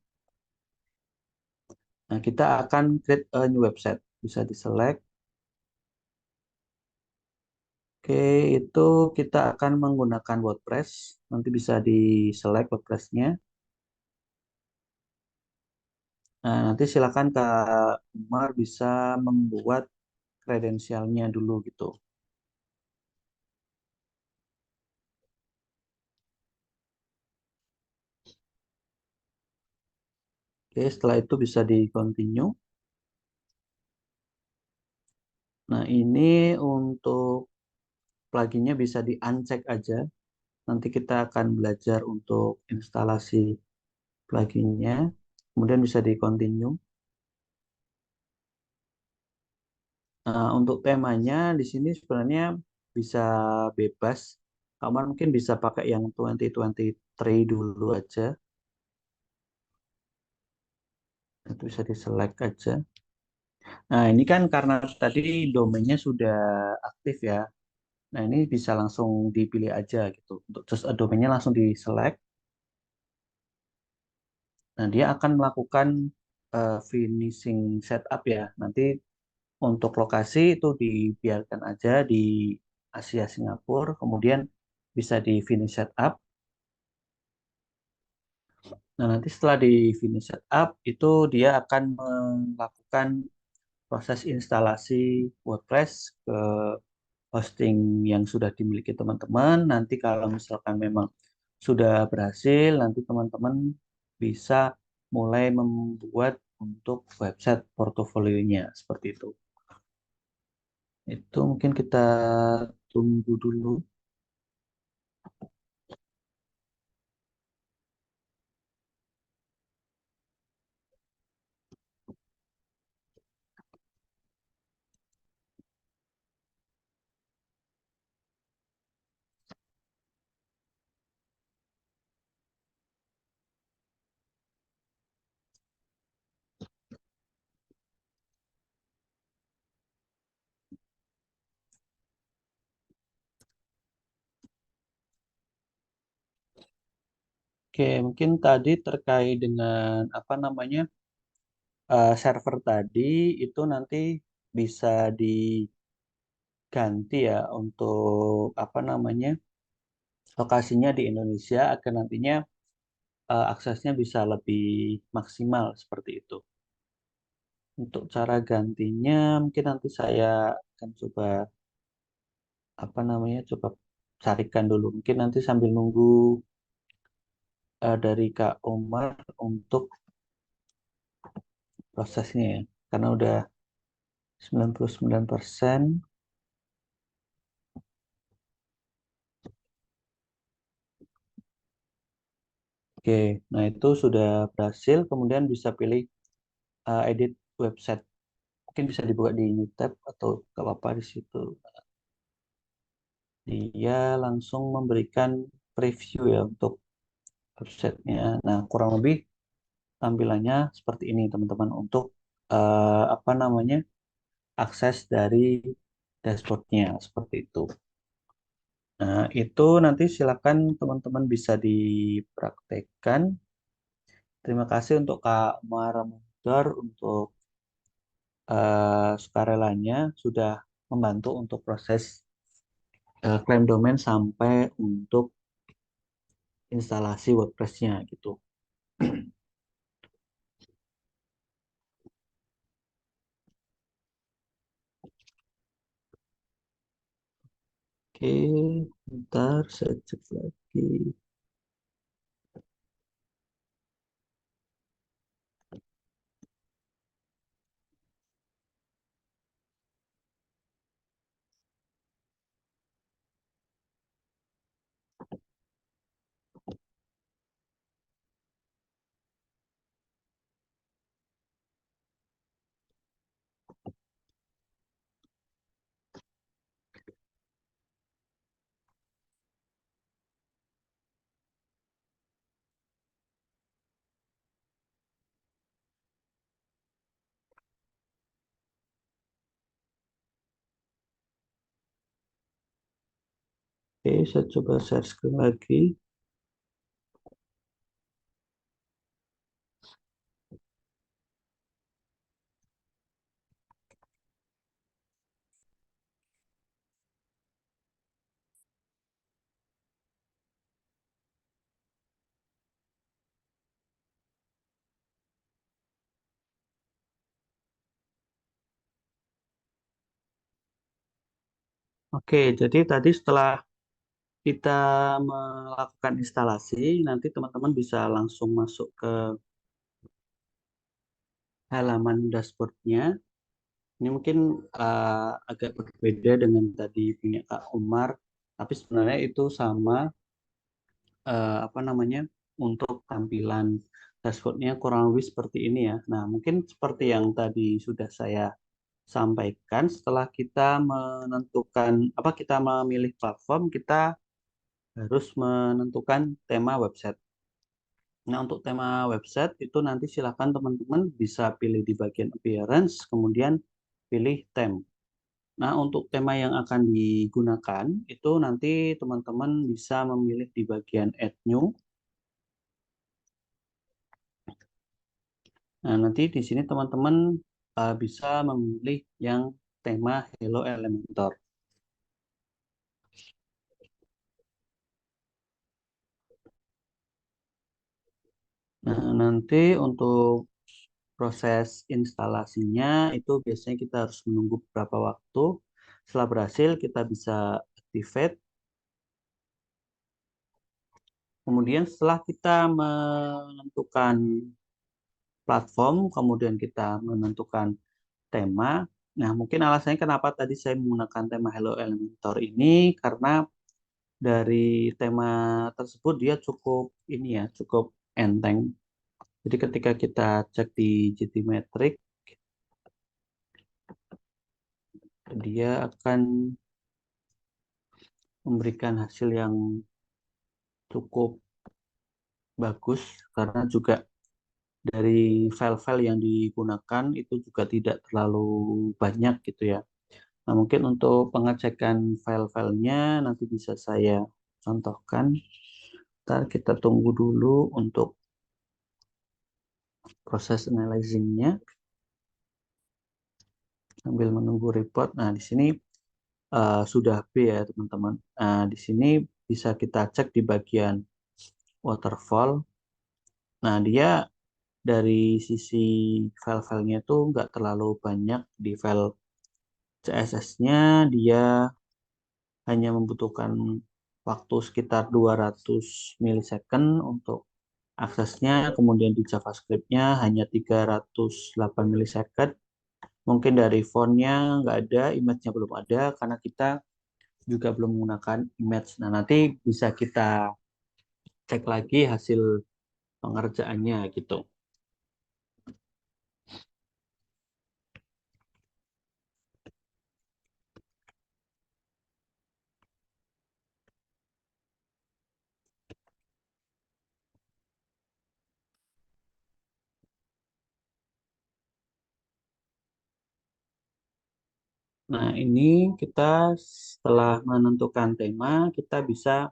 Nah, kita akan create a new website. Bisa di select. Oke, itu kita akan menggunakan WordPress. Nanti bisa di select WordPress-nya. Nah, nanti silakan Kak Umar bisa membuat kredensialnya dulu gitu. Oke, setelah itu bisa di continue. Nah, ini untuk pluginnya bisa di uncheck aja. Nanti kita akan belajar untuk instalasi pluginnya. Kemudian bisa di continue. Untuk temanya di sini sebenarnya bisa bebas. Kamar mungkin bisa pakai yang 2023 dulu aja. Itu bisa di-select aja. Nah, ini kan karena tadi domainnya sudah aktif ya. Nah, ini bisa langsung dipilih aja gitu. Untuk just a domainnya langsung di-select. Nah, dia akan melakukan finishing setup ya. Nanti untuk lokasi itu dibiarkan aja di Asia Singapura, kemudian bisa di finish setup. Nah, nanti setelah di finish setup itu dia akan melakukan proses instalasi WordPress ke hosting yang sudah dimiliki teman-teman. Nanti kalau misalkan memang sudah berhasil, nanti teman-teman bisa mulai membuat untuk website portofolionya seperti itu. Itu mungkin kita tunggu dulu. Oke, mungkin tadi terkait dengan apa namanya server tadi itu nanti bisa diganti ya untuk apa namanya lokasinya di Indonesia agar nantinya aksesnya bisa lebih maksimal seperti itu. Untuk cara gantinya mungkin nanti saya akan coba apa namanya coba carikan dulu. Mungkin nanti sambil nunggu dari Kak Omar untuk prosesnya ya. Karena udah 99%. Oke, nah itu sudah berhasil. Kemudian bisa pilih edit website. Mungkin bisa dibuka di new tab atau gak apa-apa di situ. Dia langsung memberikan preview ya untuk websitenya. Nah, kurang lebih tampilannya seperti ini teman-teman untuk apa namanya akses dari dashboardnya seperti itu. Nah, itu nanti silakan teman-teman bisa dipraktekkan. Terima kasih untuk Kak Maramudar untuk sukarelanya sudah membantu untuk proses klaim domain sampai untuk instalasi WordPress-nya gitu. Oke, bentar saya cek lagi. Oke, saya coba share screen lagi. Oke, jadi tadi setelah kita melakukan instalasi, nanti teman-teman bisa langsung masuk ke halaman dashboardnya. Ini mungkin agak berbeda dengan tadi punya Kak Umar, tapi sebenarnya itu sama apa namanya untuk tampilan dashboardnya kurang lebih seperti ini ya. Nah, mungkin seperti yang tadi sudah saya sampaikan setelah kita menentukan apa kita memilih platform, kita harus menentukan tema website. Nah, untuk tema website itu nanti silakan teman-teman bisa pilih di bagian appearance, kemudian pilih theme. Nah, untuk tema yang akan digunakan itu nanti teman-teman bisa memilih di bagian add new. Nah, nanti di sini teman-teman bisa memilih yang tema Hello Elementor. Nah, nanti untuk proses instalasinya itu biasanya kita harus menunggu beberapa waktu. Setelah berhasil, kita bisa activate. Kemudian setelah kita menentukan platform, kemudian kita menentukan tema. Nah, mungkin alasannya kenapa tadi saya menggunakan tema Hello Elementor ini karena dari tema tersebut dia cukup ini ya, cukup enteng. Jadi ketika kita cek di GTmetrix, dia akan memberikan hasil yang cukup bagus karena juga dari file-file yang digunakan itu juga tidak terlalu banyak gitu ya. Nah, mungkin untuk pengecekan file-filenya nanti bisa saya contohkan. Ntar kita tunggu dulu untuk proses analyzing-nya sambil menunggu report. Nah, di sini sudah B ya teman-teman. Nah, di sini bisa kita cek di bagian waterfall. Nah, dia dari sisi file-filenya itu nggak terlalu banyak di file CSS-nya. Dia hanya membutuhkan waktu sekitar 200 milisecond untuk aksesnya. Kemudian di JavaScript-nya hanya 308 milisecond. Mungkin dari fontnya nggak ada, image-nya belum ada, karena kita juga belum menggunakan image. Nah, nanti bisa kita cek lagi hasil pengerjaannya gitu. Nah, ini kita setelah menentukan tema, kita bisa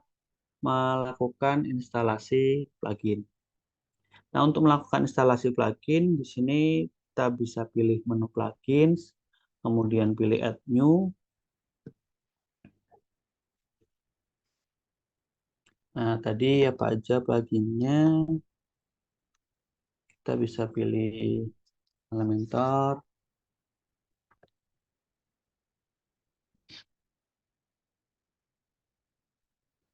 melakukan instalasi plugin. Nah, untuk melakukan instalasi plugin, di sini kita bisa pilih menu plugins, kemudian pilih add new. Nah, tadi apa aja pluginnya, kita bisa pilih Elementor.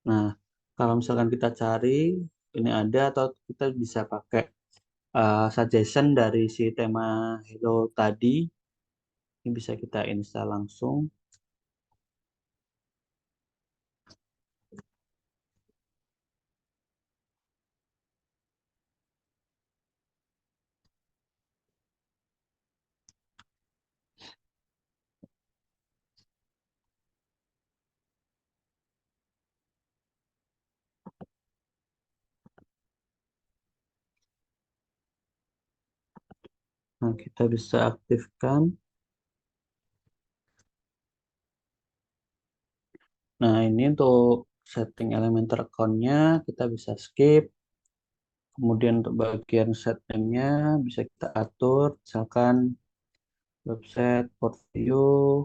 Nah, kalau misalkan kita cari, ini ada atau kita bisa pakai suggestion dari si tema Hello tadi, ini bisa kita install langsung. Nah, kita bisa aktifkan. Nah, ini untuk setting Elementor account-nya, kita bisa skip. Kemudian untuk bagian set name-nya bisa kita atur, misalkan website, portfolio,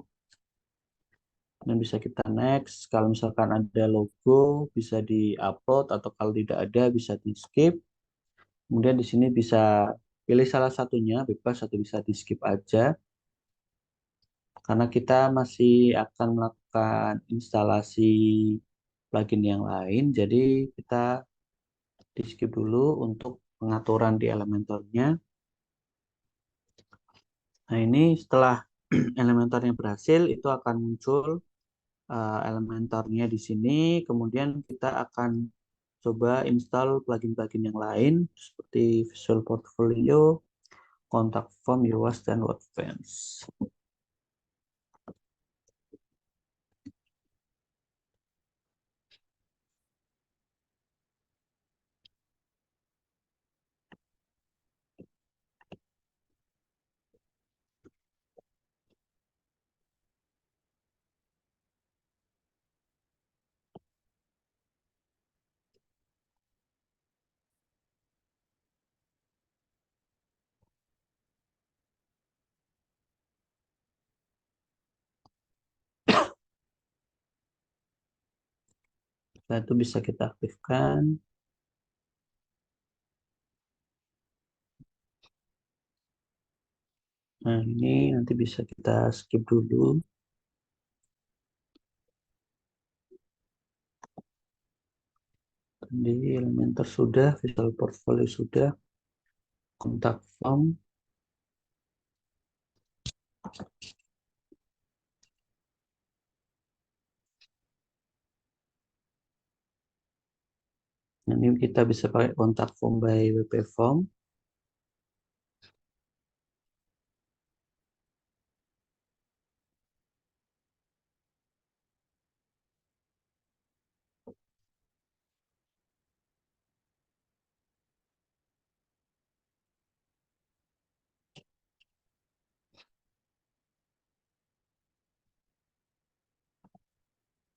dan bisa kita next. Kalau misalkan ada logo, bisa di-upload, atau kalau tidak ada, bisa di-skip. Kemudian di sini bisa pilih salah satunya, bebas atau bisa di-skip aja. Karena kita masih akan melakukan instalasi plugin yang lain, jadi kita di-skip dulu untuk pengaturan di Elementornya. Nah, ini setelah Elementornya berhasil, itu akan muncul Elementornya di sini. Kemudian kita akan coba install plugin-plugin yang lain seperti Visual Portfolio, Contact Form, Yoast, dan WordFence. Nah, itu bisa kita aktifkan. Nah, ini nanti bisa kita skip dulu. Tadi Elementor sudah, Visual Portfolio sudah, kontak form. Nah, ini kita bisa pakai kontak form by WP Form.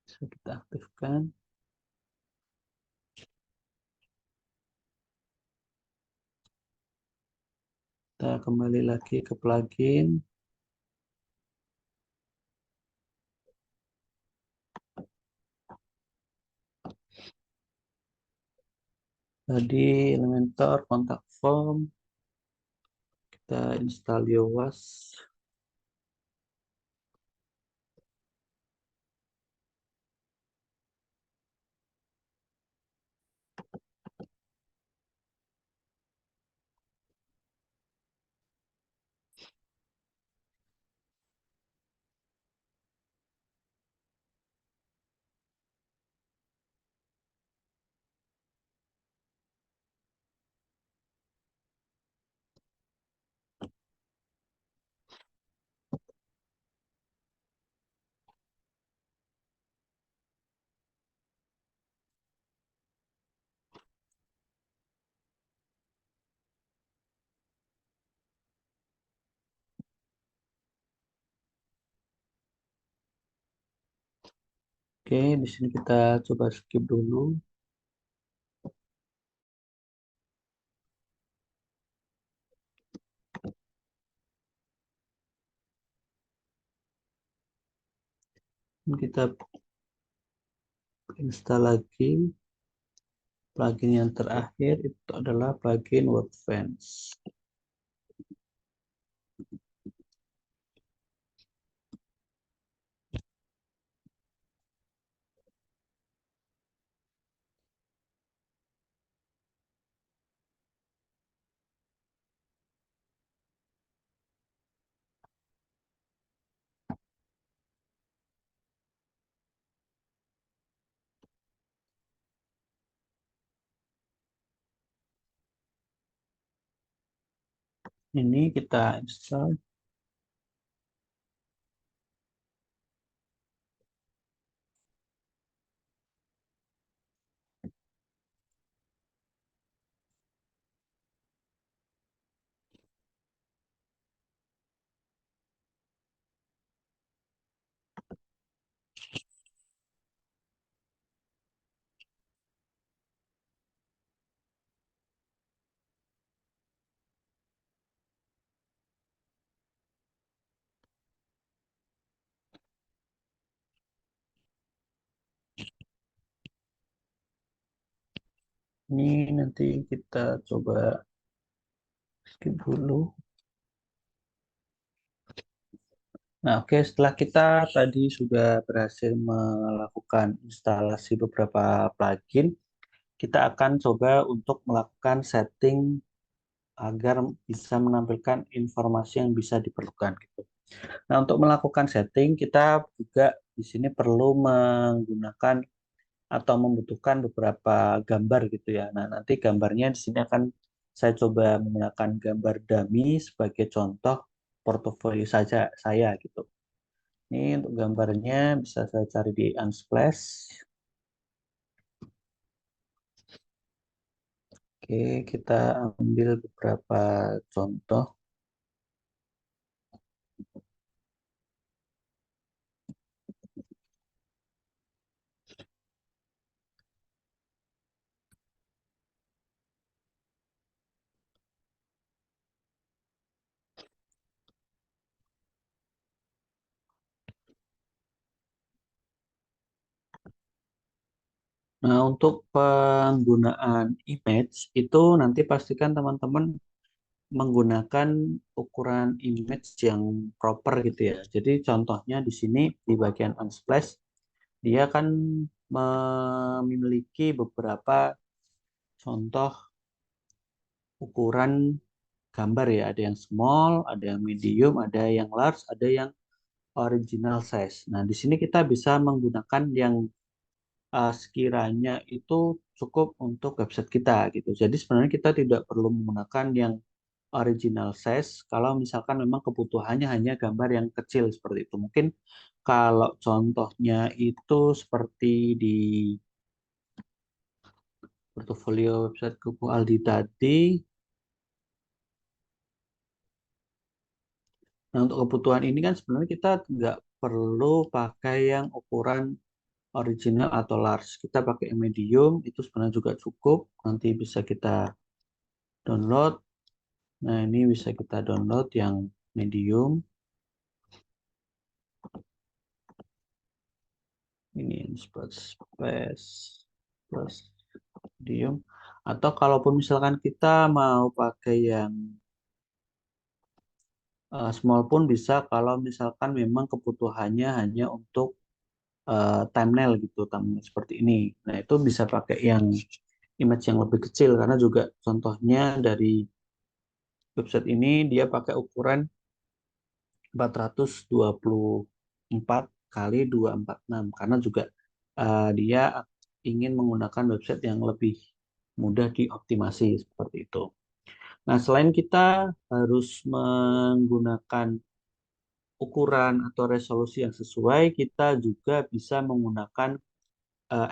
Bisa kita aktifkan. Kita kembali lagi ke plugin. Tadi Elementor, kontak form. Kita install Yoast. Oke, di sini kita coba skip dulu. Kita install lagi. Plugin yang terakhir itu adalah plugin Workbench. Ini kita install. Ini nanti kita coba skip dulu. Nah, oke, setelah kita tadi sudah berhasil melakukan instalasi beberapa plugin, kita akan coba untuk melakukan setting agar bisa menampilkan informasi yang bisa diperlukan gitu. Nah, untuk melakukan setting, kita juga di sini perlu menggunakan atau membutuhkan beberapa gambar gitu ya. Nah, nanti gambarnya di sini akan saya coba menggunakan gambar dummy sebagai contoh portofolio saja saya gitu. Ini untuk gambarnya bisa saya cari di Unsplash. Oke, kita ambil beberapa contoh. Nah, untuk penggunaan image itu nanti pastikan teman-teman menggunakan ukuran image yang proper gitu ya. Jadi contohnya di sini di bagian Unsplash dia kan memiliki beberapa contoh ukuran gambar ya. Ada yang small, ada yang medium, ada yang large, ada yang original size. Nah, di sini kita bisa menggunakan yang sekiranya itu cukup untuk website kita gitu. Jadi sebenarnya kita tidak perlu menggunakan yang original size kalau misalkan memang kebutuhannya hanya gambar yang kecil seperti itu. Mungkin kalau contohnya itu seperti di portofolio website Kuku Aldi tadi. Nah, untuk kebutuhan ini kan sebenarnya kita nggak perlu pakai yang ukuran original atau large. Kita pakai yang medium, itu sebenarnya juga cukup. Nanti bisa kita download. Nah, ini bisa kita download yang medium. Ini space plus medium. Atau kalaupun misalkan kita mau pakai yang small pun bisa kalau misalkan memang kebutuhannya hanya untuk thumbnail gitu, thumbnail seperti ini. Nah, itu bisa pakai yang image yang lebih kecil karena juga contohnya dari website ini dia pakai ukuran 424 kali 246 karena juga dia ingin menggunakan website yang lebih mudah dioptimasi seperti itu. Nah, selain kita harus menggunakan ukuran atau resolusi yang sesuai, kita juga bisa menggunakan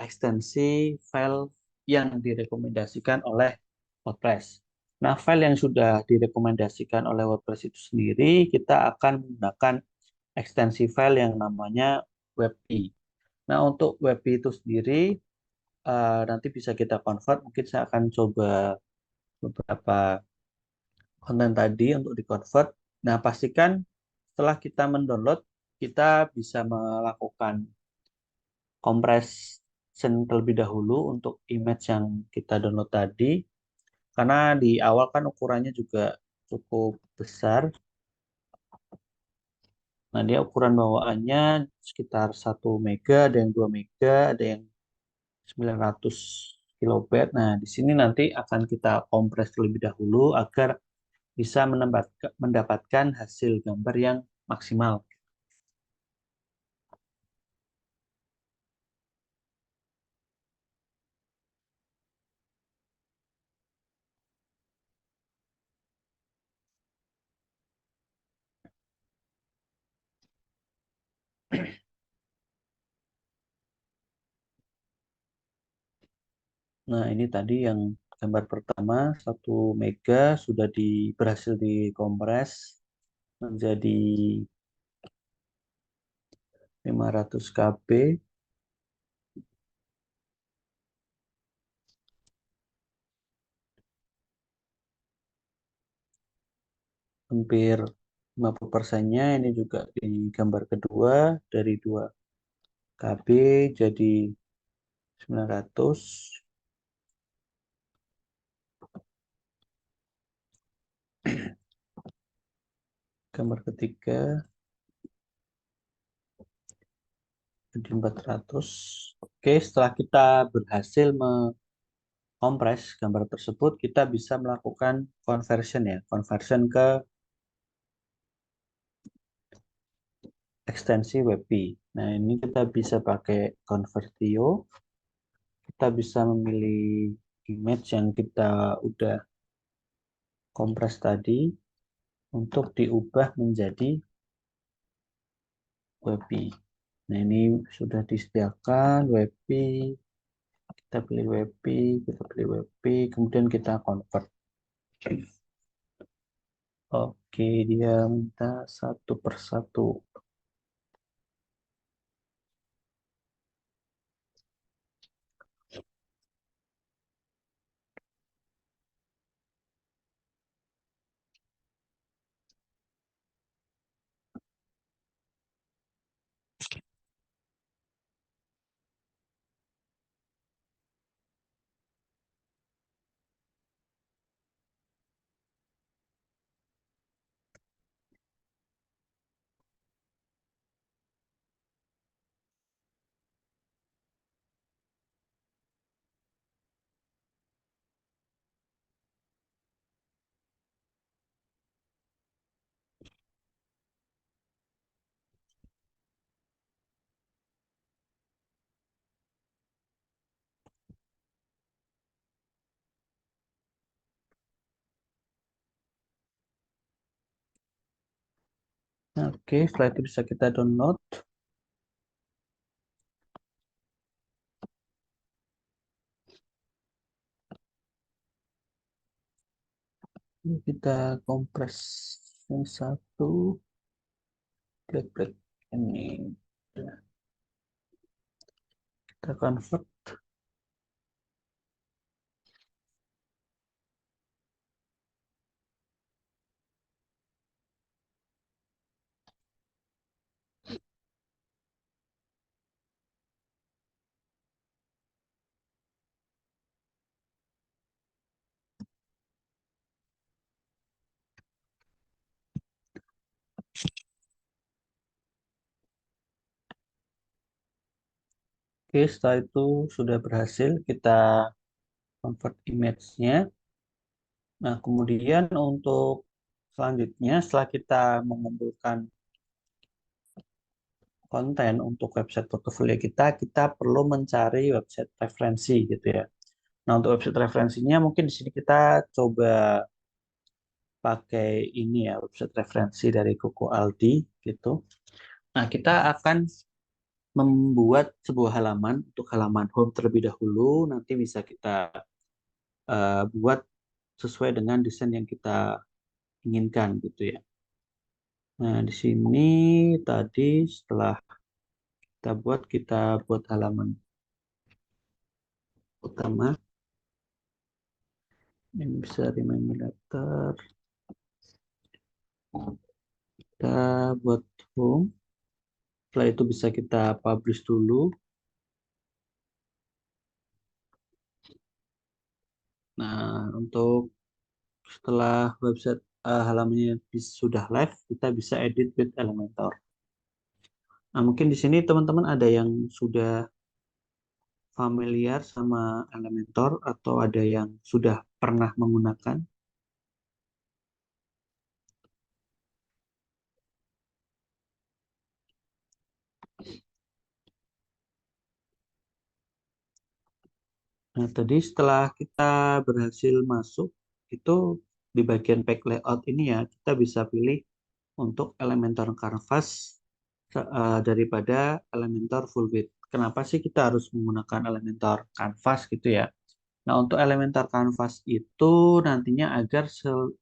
ekstensi file yang direkomendasikan oleh WordPress. Nah, file yang sudah direkomendasikan oleh WordPress itu sendiri, kita akan menggunakan ekstensi file yang namanya WebP. Nah, untuk WebP itu sendiri, nanti bisa kita convert. Mungkin saya akan coba beberapa konten tadi untuk di-convert. Nah, pastikan setelah kita mendownload, kita bisa melakukan compression terlebih dahulu untuk image yang kita download tadi. Karena di awal kan ukurannya juga cukup besar. Nah, dia ukuran bawaannya sekitar 1 mega, ada yang 2 mega, ada yang 900 kilobyte. Nah, di sini nanti akan kita kompres terlebih dahulu agar bisa mendapatkan hasil gambar yang maksimal. Nah, ini tadi yang gambar pertama 1 mega sudah berhasil dikompres menjadi 500 KB. Hampir 50%-nya ini juga di gambar kedua dari 2 KB jadi 900. Gambar ketiga jadi 400. Oke, setelah kita berhasil mengompres gambar tersebut, kita bisa melakukan conversion ya, conversion ke ekstensi WebP. Nah, ini kita bisa pakai Convertio. Kita bisa memilih image yang kita udah kompres tadi untuk diubah menjadi WebP. Nah, ini sudah disediakan WebP. Kita pilih WebP, kita pilih WebP, kemudian kita convert. Oke, dia minta satu persatu. Oke, setelah itu bisa kita download. Ini kita kompres yang satu, klik-klik ini. Nah, kita convert. Oke, setelah itu sudah berhasil kita convert image-nya. Nah, kemudian untuk selanjutnya setelah kita mengumpulkan konten untuk website portofolio kita, kita perlu mencari website referensi gitu ya. Nah, untuk website referensinya mungkin di sini kita coba pakai ini ya, website referensi dari Koko Aldi gitu. Nah, kita akan membuat sebuah halaman untuk halaman home terlebih dahulu, nanti bisa kita buat sesuai dengan desain yang kita inginkan gitu ya. Nah, di sini tadi setelah kita buat halaman utama, yang bisa remind me later, kita buat home. Setelah itu bisa kita publish dulu. Nah, untuk setelah website halamannya sudah live, kita bisa edit with Elementor. Nah, mungkin di sini teman-teman ada yang sudah familiar sama Elementor atau ada yang sudah pernah menggunakan. Nah, tadi setelah kita berhasil masuk, itu di bagian pack layout ini ya, kita bisa pilih untuk Elementor Canvas daripada Elementor Full Width. Kenapa sih kita harus menggunakan Elementor Canvas gitu ya? Nah, untuk Elementor Canvas itu nantinya agar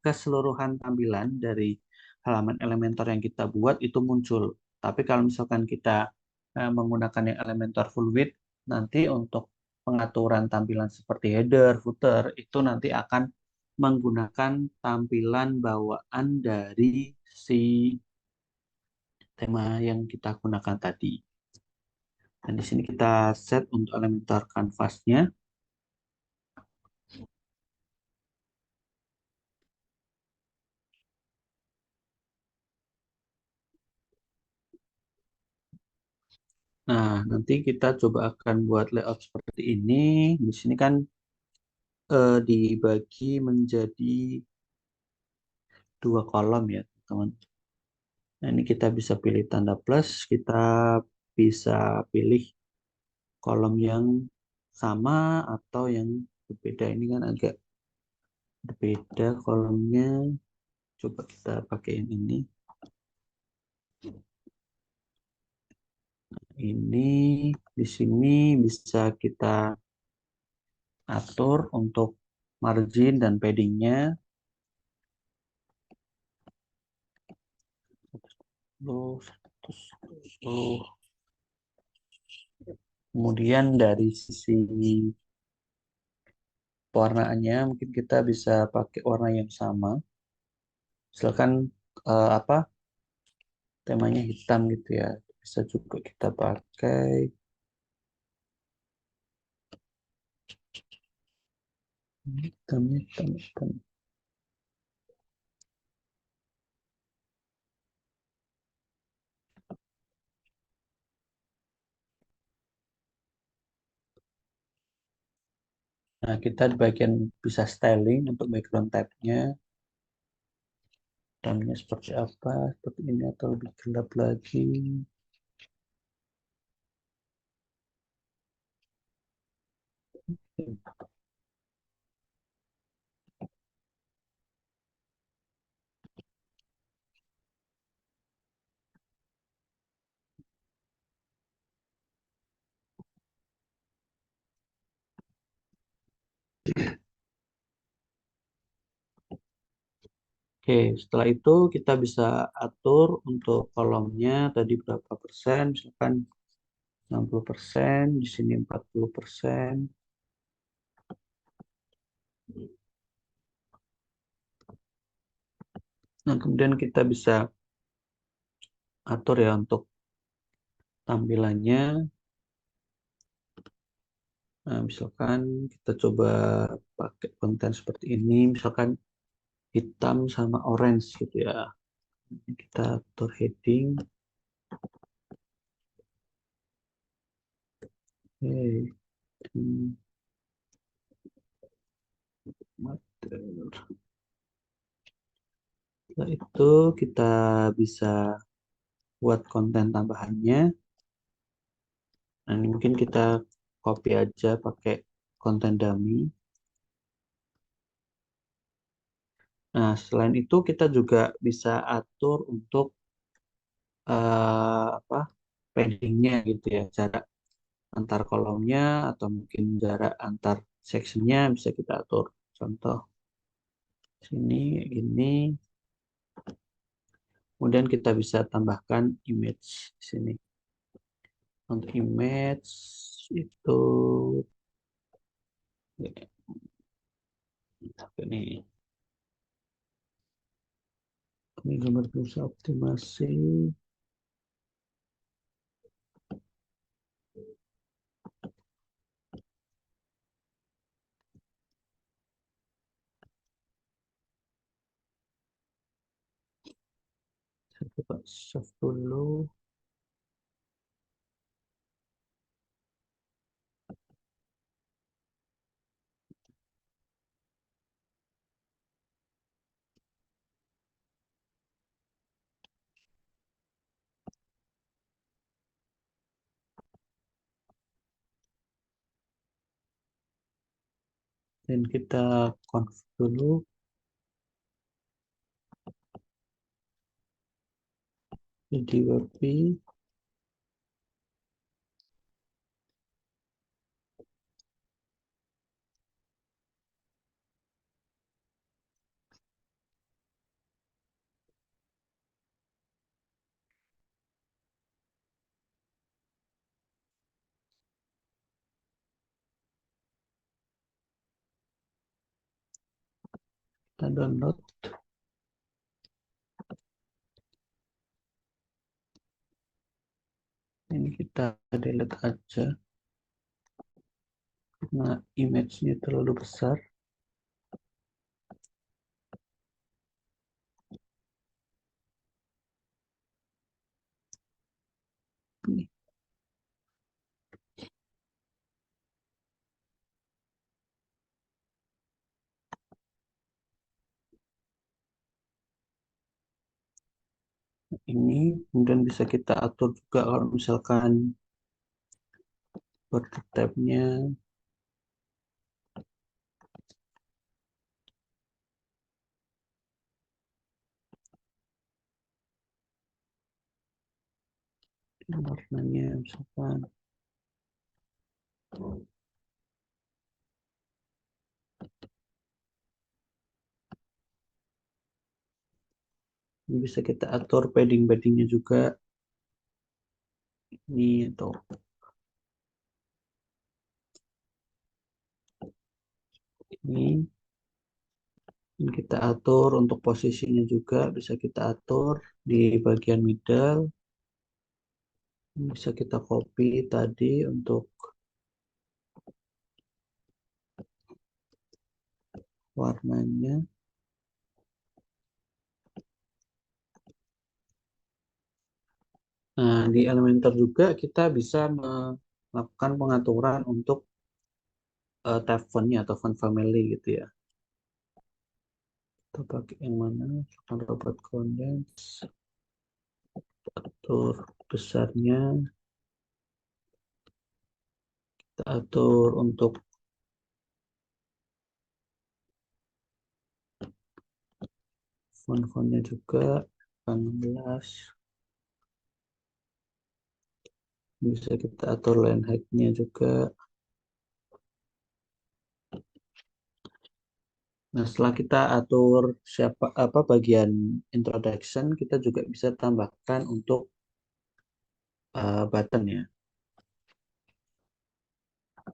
keseluruhan tampilan dari halaman Elementor yang kita buat itu muncul. Tapi kalau misalkan kita menggunakan yang Elementor Full Width, nanti untuk pengaturan tampilan seperti header, footer, itu nanti akan menggunakan tampilan bawaan dari si tema yang kita gunakan tadi. Dan di sini kita set untuk Elementor Canvas-nya. Nah, nanti kita coba akan buat layout seperti ini. Di sini kan dibagi menjadi dua kolom ya, teman. Nah, ini kita bisa pilih tanda plus, kita bisa pilih kolom yang sama atau yang berbeda. Ini kan agak berbeda kolomnya. Coba kita pakai yang ini. Ini di sini bisa kita atur untuk margin dan paddingnya. 110, 110. Kemudian dari sisi pewarnaannya mungkin kita bisa pakai warna yang sama. Misalkan apa temanya hitam gitu ya. Bisa juga kita pakai hitam, hitam, hitam. Nah, kita di bagian bisa styling untuk background tab-nya. Hitamnya seperti apa? Seperti ini atau lebih gelap lagi. Oke, setelah itu kita bisa atur untuk kolomnya tadi berapa persen, misalkan 60%, di sini 40%. Nah, kemudian kita bisa atur ya untuk tampilannya. Nah, misalkan kita coba pakai konten seperti ini, misalkan hitam sama orange gitu ya. Kita atur heading. Oke, mater. Setelah itu kita bisa buat konten tambahannya. Nah, ini mungkin kita copy aja pakai konten dummy. Nah, selain itu kita juga bisa atur untuk apa paddingnya gitu ya, jarak antar kolomnya atau mungkin jarak antar sectionnya bisa kita atur. Contoh sini gini, kemudian kita bisa tambahkan image di sini. Untuk image itu ini ini gambar bisa optimasi. Saya coba save dulu. Dan kita config dulu. Jadi WP. Kita download. Ini kita delete aja karena image-nya terlalu besar. Ini, ini kemudian bisa kita atur juga kalau misalkan border tab-nya. Warnanya misalkan ini bisa kita atur padding-paddingnya juga ini atau ini. Ini kita atur untuk posisinya juga bisa kita atur di bagian middle. Ini bisa kita copy tadi untuk warnanya. Nah, di Elementor juga kita bisa melakukan pengaturan untuk tab fontnya atau font family gitu ya. Kita pakai yang mana? Misalkan robot condense, atur besarnya, kita atur untuk font-fontnya juga 18. Bisa kita atur line height-nya juga. Nah, setelah kita atur siapa apa bagian introduction, kita juga bisa tambahkan untuk button ya.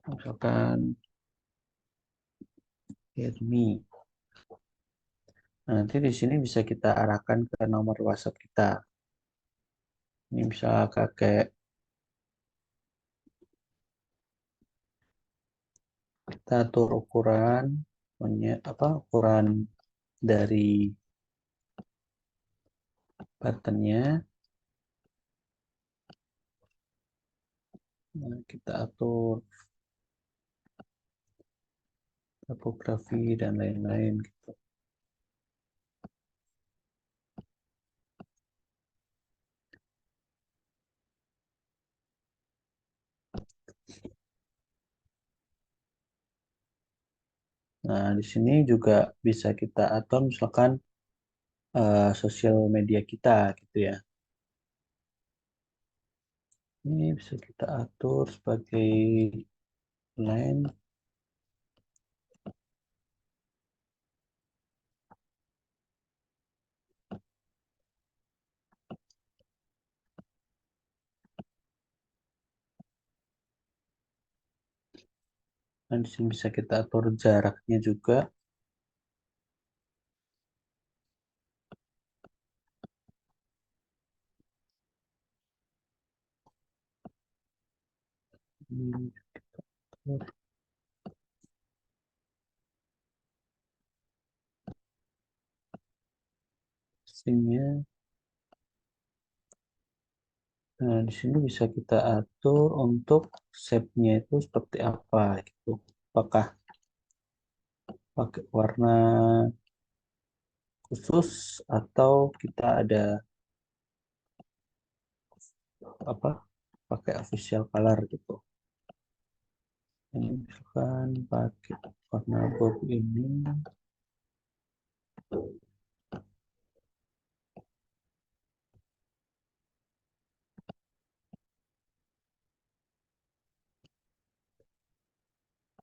Misalkan hear me. Nah, nanti di sini bisa kita arahkan ke nomor WhatsApp kita. Ini bisa kakek kita atur ukuran, ukuran dari buttonnya. Nah, kita atur topografi dan lain-lain gitu. Nah, di sini juga bisa kita atur misalkan sosial media kita gitu ya. Ini bisa kita atur sebagai line. Nah, di sini bisa kita atur jaraknya juga. Hmm, Pastinya. Nah, di sini bisa kita atur untuk shape-nya itu seperti apa gitu. Apakah pakai warna khusus atau kita ada apa pakai official color gitu. Ini misalkan pakai warna abu ini.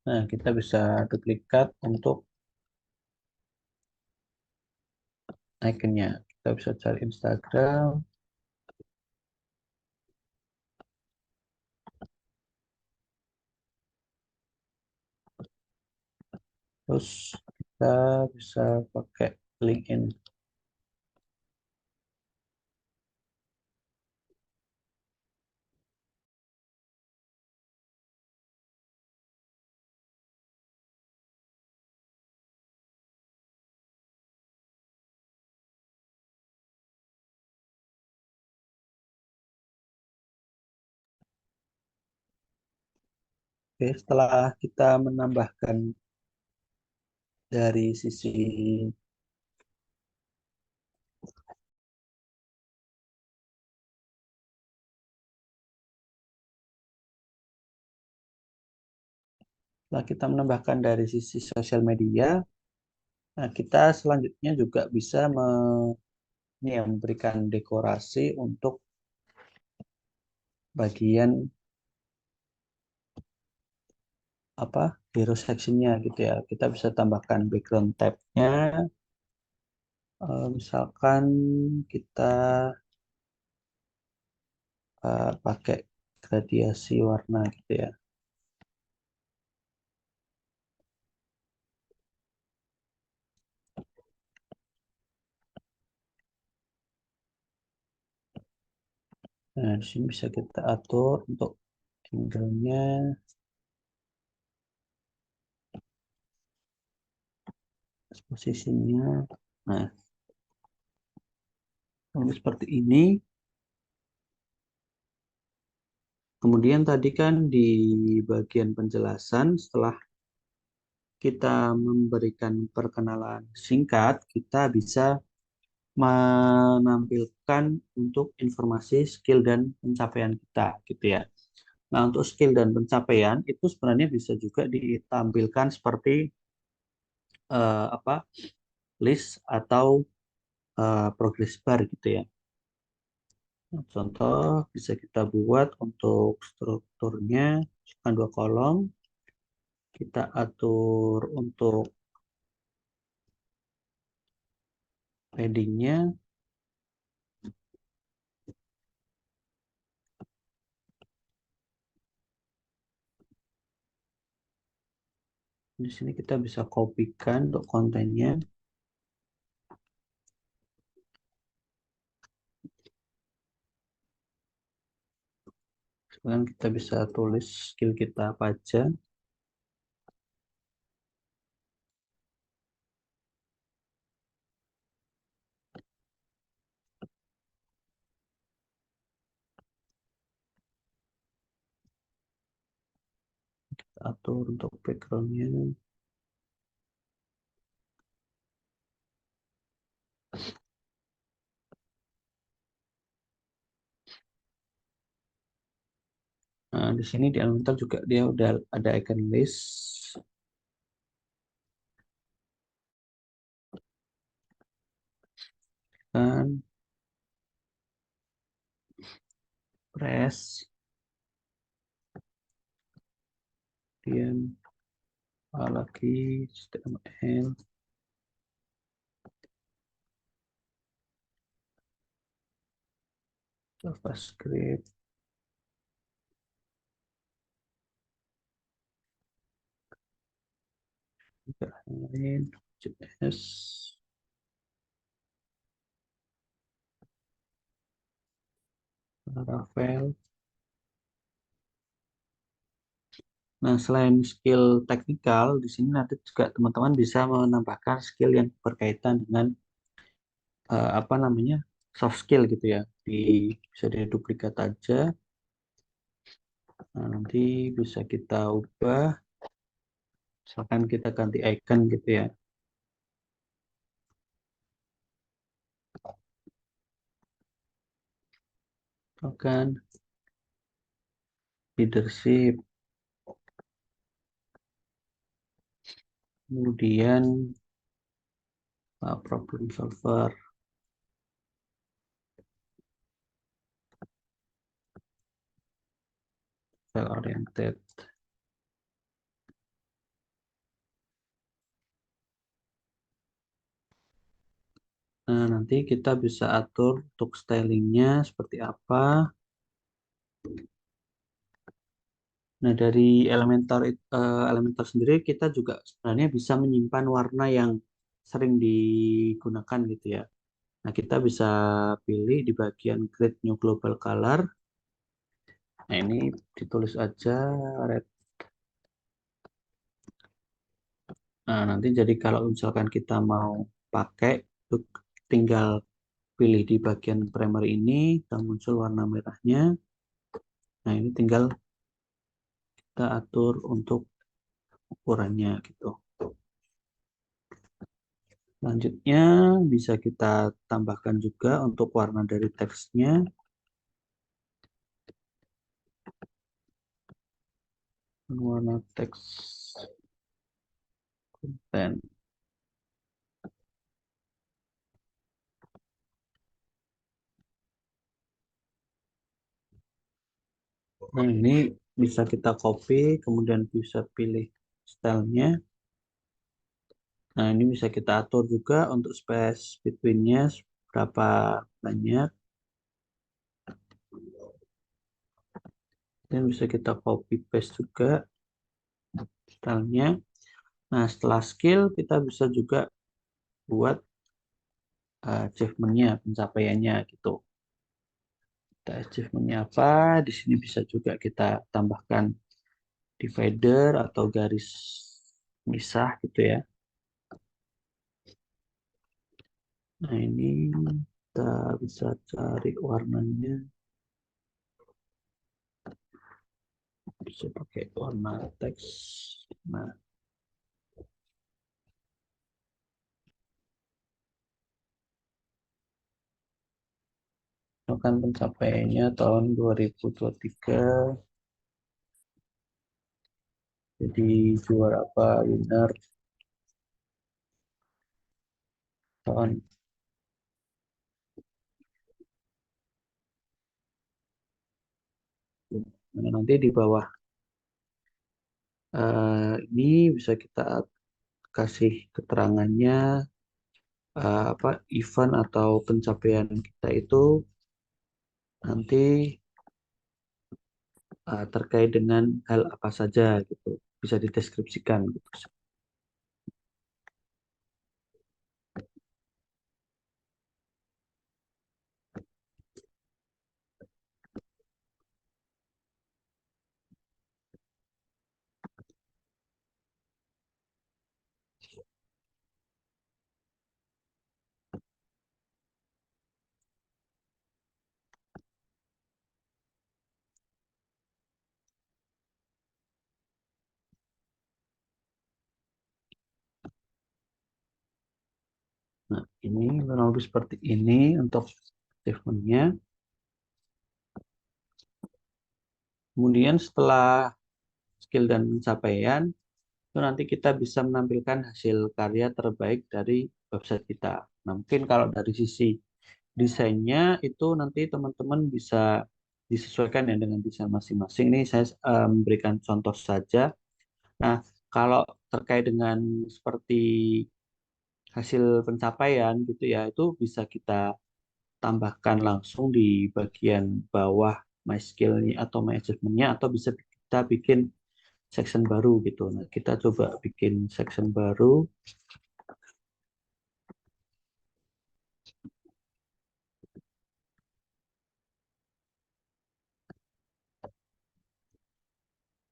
Nah, kita bisa duplikat untuk ikonnya. Kita bisa cari Instagram, terus kita bisa pakai LinkedIn. Oke, setelah kita menambahkan dari sisi setelah kita menambahkan dari sisi sosial media, nah kita selanjutnya juga bisa ini ya, memberikan dekorasi untuk bagian apa hero sectionnya gitu ya. Kita bisa tambahkan background tab-nya. Misalkan kita pakai gradiasi warna gitu ya. Nah, di sini bisa kita atur untuk angle-nya, posisinya. Nah, kalau seperti ini. Kemudian tadi kan di bagian penjelasan, setelah kita memberikan perkenalan singkat, kita bisa menampilkan untuk informasi skill dan pencapaian kita, gitu ya. Nah, untuk skill dan pencapaian itu sebenarnya bisa juga ditampilkan seperti apa list atau progress bar gitu ya. Contoh bisa kita buat untuk strukturnya misalkan 2 kolom, kita atur untuk paddingnya di sini kita bisa kopikan untuk kontennya. Sekarang kita bisa tulis skill kita apa aja. Kita atur untuk backgroundnya. Nah, di sini di Elementor juga dia udah ada icon list. Kan press, kemudian apa lagi HTML, JavaScript, juga yang lain, JS, Laravel. Nah, selain skill teknikal, di sini nanti juga teman-teman bisa menambahkan skill yang berkaitan dengan apa namanya soft skill gitu ya. Bisa diduplikat aja. Nah, nanti bisa kita ubah, misalkan kita ganti icon gitu ya. Misalkan leadership, kemudian problem solver, well oriented. Nah, nanti kita bisa atur untuk stylingnya seperti apa. Nah, dari Elementor sendiri kita juga sebenarnya bisa menyimpan warna yang sering digunakan gitu ya. Nah, kita bisa pilih di bagian Create New Global Color. Nah, ini ditulis aja red. Nah, nanti jadi kalau misalkan kita mau pakai, itu tinggal pilih di bagian primary ini, dan muncul warna merahnya. Nah, ini tinggal kita atur untuk ukurannya gitu. Selanjutnya bisa kita tambahkan juga untuk warna dari teksnya. Warna teks konten. Nah, ini bisa kita copy, kemudian bisa pilih stylenya. Nah, ini bisa kita atur juga untuk space between-nya berapa banyak. Dan bisa kita copy paste juga stylenya. Nah, setelah skill kita bisa juga buat achievement-nya, pencapaiannya gitu. Kita achievement-nya apa? Di sini bisa juga kita tambahkan divider atau garis misah gitu ya. Nah, ini kita bisa cari warnanya. Bisa pakai warna teks. Nah, itu kan pencapaiannya tahun 2023. Jadi juara apa? Winner tahun. Nah, nanti di bawah ini bisa kita kasih keterangannya. apa event atau pencapaian kita itu nanti terkait dengan hal apa saja gitu. Bisa dideskripsikan gitu. Nah, ini kurang lebih seperti ini untuk achievement-nya. Kemudian setelah skill dan pencapaian, itu nanti kita bisa menampilkan hasil karya terbaik dari website kita. Nah, mungkin kalau dari sisi desainnya itu nanti teman-teman bisa disesuaikan ya dengan desain masing-masing. Ini saya memberikan contoh saja. Nah, kalau terkait dengan seperti hasil pencapaian gitu ya, itu bisa kita tambahkan langsung di bagian bawah My Skill-nya atau My Achievement-nya atau bisa kita bikin section baru gitu. Nah, kita coba bikin section baru.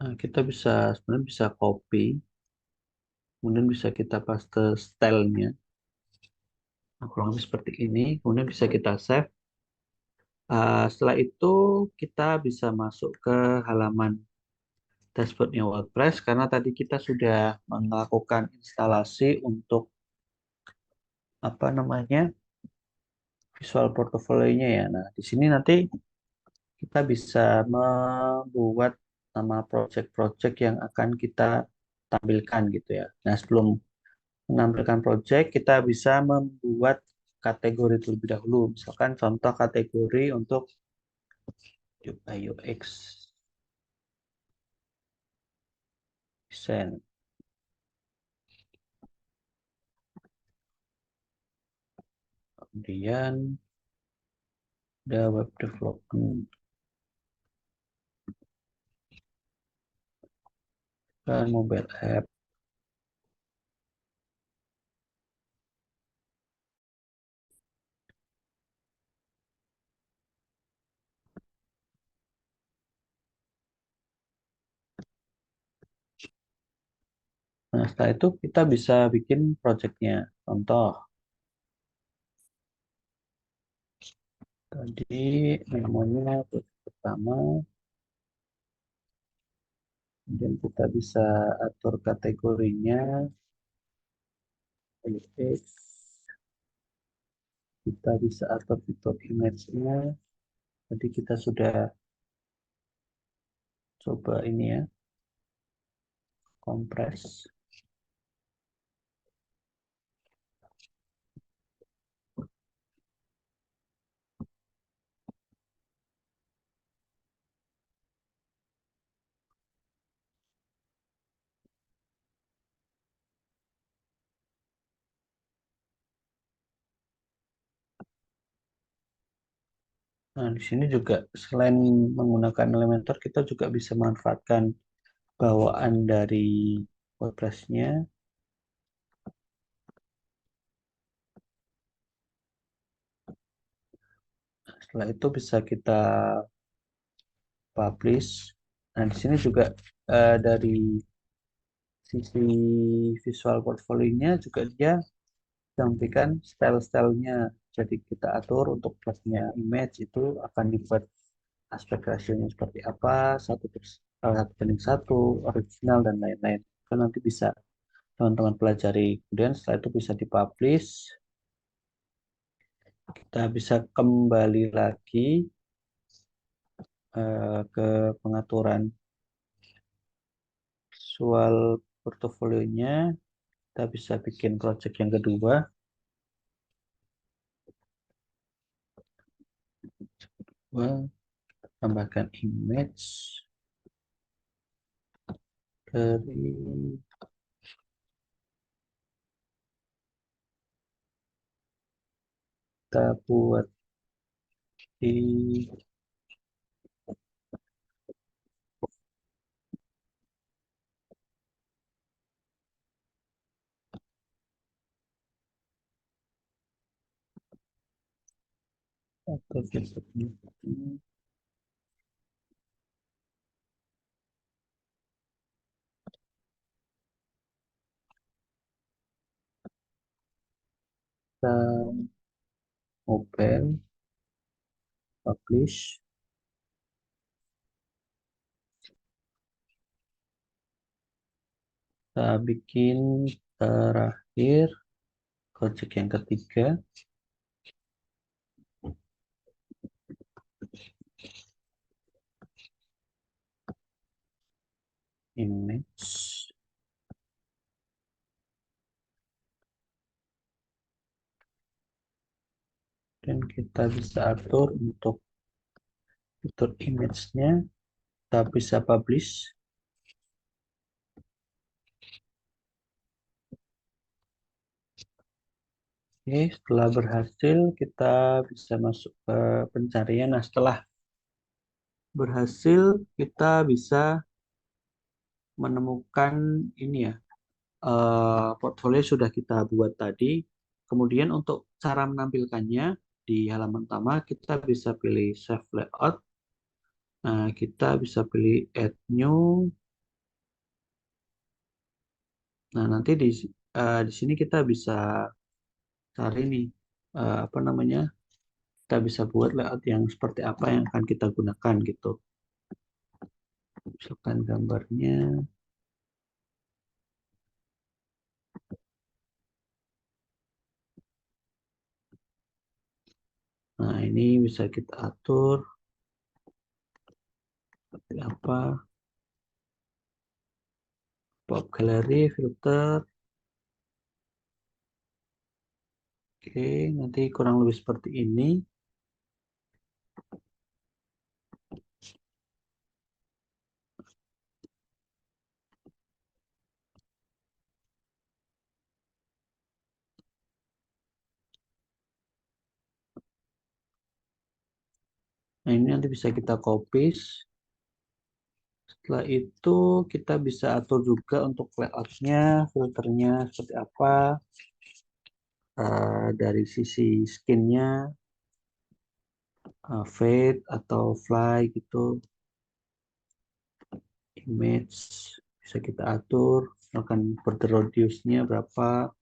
Nah, kita bisa sebenarnya bisa copy, kemudian bisa kita paste stylenya. Nah, kurang lebih seperti ini. Kemudian bisa kita save. Setelah itu kita bisa masuk ke halaman dashboardnya WordPress karena tadi kita sudah melakukan instalasi untuk apa namanya visual portofolionya ya. Nah, di sini nanti kita bisa membuat nama project-project yang akan kita tampilkan gitu ya. Nah, sebelum menampilkan project, kita bisa membuat kategori terlebih dahulu. Misalkan contoh kategori untuk UI UX design. Kemudian ada web development dan mobile app. Nah, setelah itu kita bisa bikin projectnya. Contoh, tadi namanya project pertama, kemudian kita bisa atur kategorinya, UX, kita bisa atur fitur image-nya. Tadi kita sudah coba ini ya, kompres. Nah, di sini juga selain menggunakan Elementor, kita juga bisa memanfaatkan bawaan dari WordPress-nya. Setelah itu bisa kita publish. Nah, di sini juga dari sisi visual portfolio-nya juga dia sampaikan style-stylenya. Jadi kita atur untuk kelasnya image itu akan dibuat aspek rasionya seperti apa, satu banding satu, original dan lain-lain. Itu nanti bisa teman-teman pelajari. Kemudian setelah itu bisa dipublish. Kita bisa kembali lagi ke pengaturan visual portofolionya. Kita bisa bikin project yang kedua. Wah, tambahkan image dari. kita buat di atau kita open, publish, kita bikin terakhir project yang ketiga, image, dan kita bisa atur untuk fitur image-nya, kita bisa publish. Oke, setelah berhasil kita bisa masuk ke pencarian. Nah, setelah berhasil kita bisa menemukan ini ya, portfolio sudah kita buat tadi. Kemudian untuk cara menampilkannya di halaman utama kita bisa pilih save layout. Nah, kita bisa pilih add new. Nah, nanti di sini kita bisa cari nih apa namanya? Kita bisa buat layout yang seperti apa yang akan kita gunakan gitu. Misalkan gambarnya. Nah, ini bisa kita atur seperti apa. Pop gallery, filter. Oke, nanti kurang lebih seperti ini. Nah, ini nanti bisa kita copy. Setelah itu kita bisa atur juga untuk layoutnya, filternya seperti apa, dari sisi skinnya, fade atau fly gitu, image bisa kita atur, misalkan border radiusnya berapa,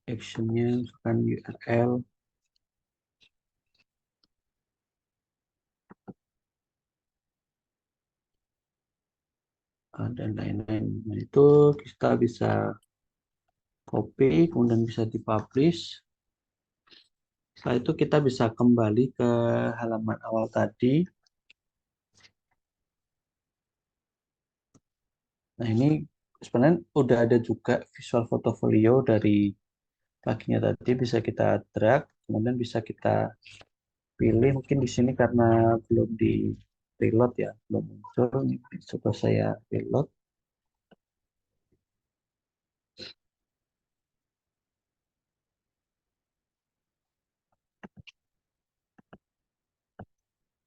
actionnya misalkan URL, dan lain-lain. Nah, itu kita bisa copy, kemudian bisa dipublish. Setelah itu kita bisa kembali ke halaman awal tadi. Nah, ini sebenarnya udah ada juga visual portfolio dari paginya tadi, bisa kita drag, kemudian bisa kita pilih. Mungkin di sini karena belum di reload ya, belum muncul. Coba saya reload.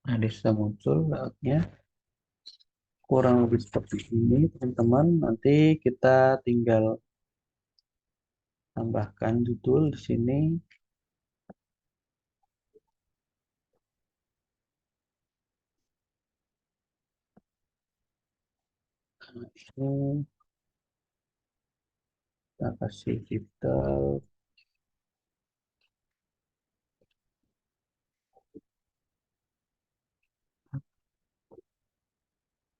Nah, ini sudah muncul layoutnya. Kurang lebih seperti ini, teman-teman. Nanti kita tinggal tambahkan judul di sini. Nah, ini kita kasih titel.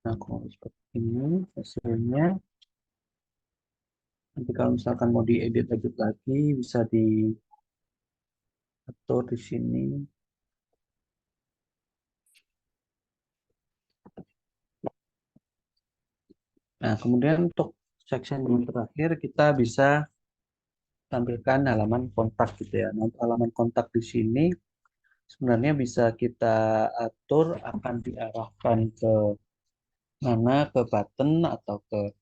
Nah, kurang lebih seperti ini hasilnya. Nanti kalau misalkan mau diedit-edit lagi, bisa diatur di sini. Nah, kemudian untuk section yang terakhir, kita bisa tampilkan halaman kontak gitu ya. Nah, untuk halaman kontak di sini sebenarnya bisa kita atur akan diarahkan ke mana, ke button atau ke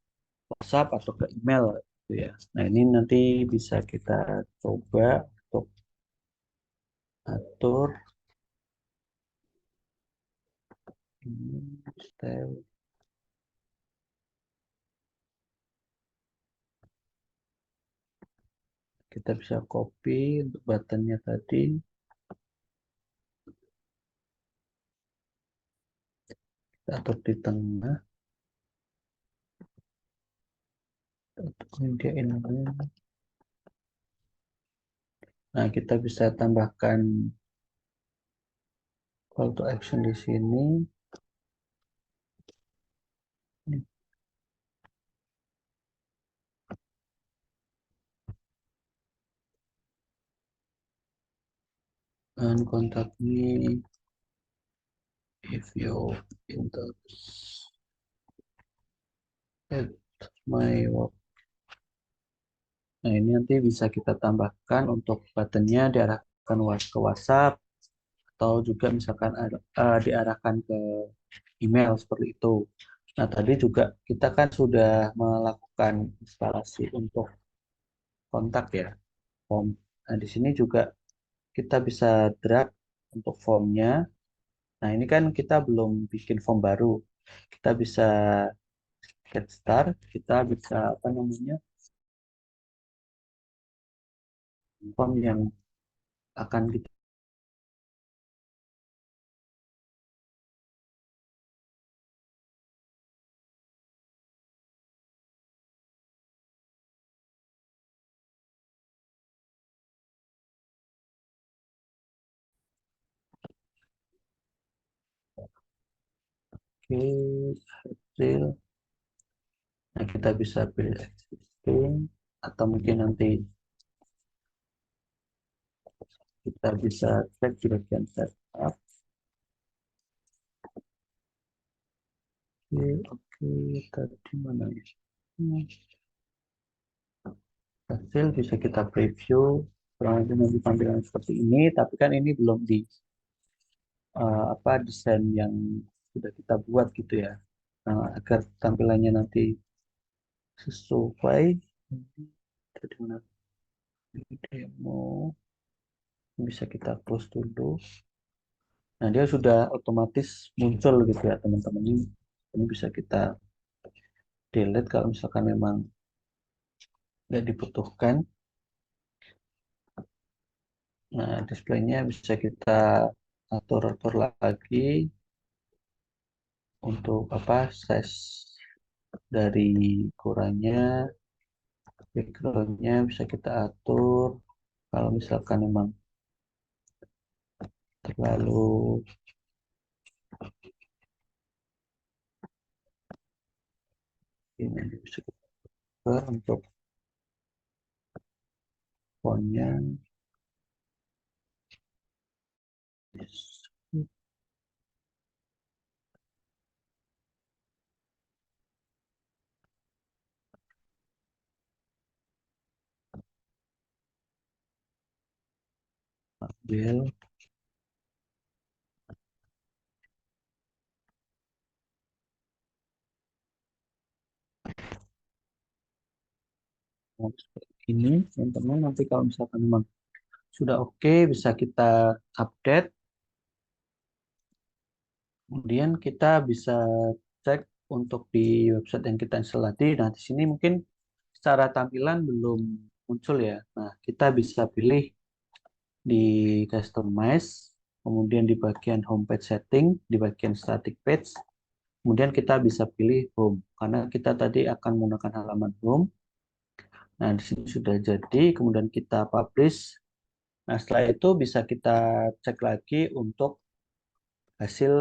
WhatsApp atau ke email. gitu ya. Nah, ini nanti bisa kita coba untuk atur ini style. Kita bisa copy untuk buttonnya tadi, kita atur di tengah, untuk media ini. Nah, kita bisa tambahkan call to action di sini. And contact me if you interested at my work. Nah, ini nanti bisa kita tambahkan untuk buttonnya diarahkan ke WhatsApp atau juga misalkan diarahkan ke email seperti itu. Nah, tadi juga kita kan sudah melakukan instalasi untuk kontak ya, form. Nah, di sini juga kita bisa drag untuk formnya. Nah, ini kan kita belum bikin form baru. Kita bisa get start, kita bisa apa namanya, form yang akan kita pakai hasil. Nah, kita bisa pilih existing atau mungkin nanti kita bisa cek di bagian setup. Oke, oke, tadi mana ya? Hmm, Hasil bisa kita preview. Kurang lebih nanti tampilan seperti ini, tapi kan ini belum di apa desain yang sudah kita buat gitu ya. Nah, agar tampilannya nanti sesuai. Tadi mana demo bisa kita close dulu. Nah, dia sudah otomatis muncul gitu ya teman-teman. Ini bisa kita delete kalau misalkan memang nggak dibutuhkan. Nah, displaynya bisa kita atur-atur lagi untuk apa size dari ukurannya, backgroundnya bisa kita atur. Kalau misalkan memang terlalu ini bisa kita atur untuk fontnya. Ambil seperti ini teman-teman. Nanti kalau misalkan memang sudah oke, bisa kita update. Kemudian kita bisa cek untuk di website yang kita install tadi. Nah, di sini mungkin secara tampilan belum muncul ya. Nah, kita bisa pilih di customize, kemudian di bagian homepage setting, di bagian static page, kemudian kita bisa pilih home karena kita tadi akan menggunakan halaman home. Nah, di sini sudah jadi, kemudian kita publish. Nah, setelah itu bisa kita cek lagi untuk hasil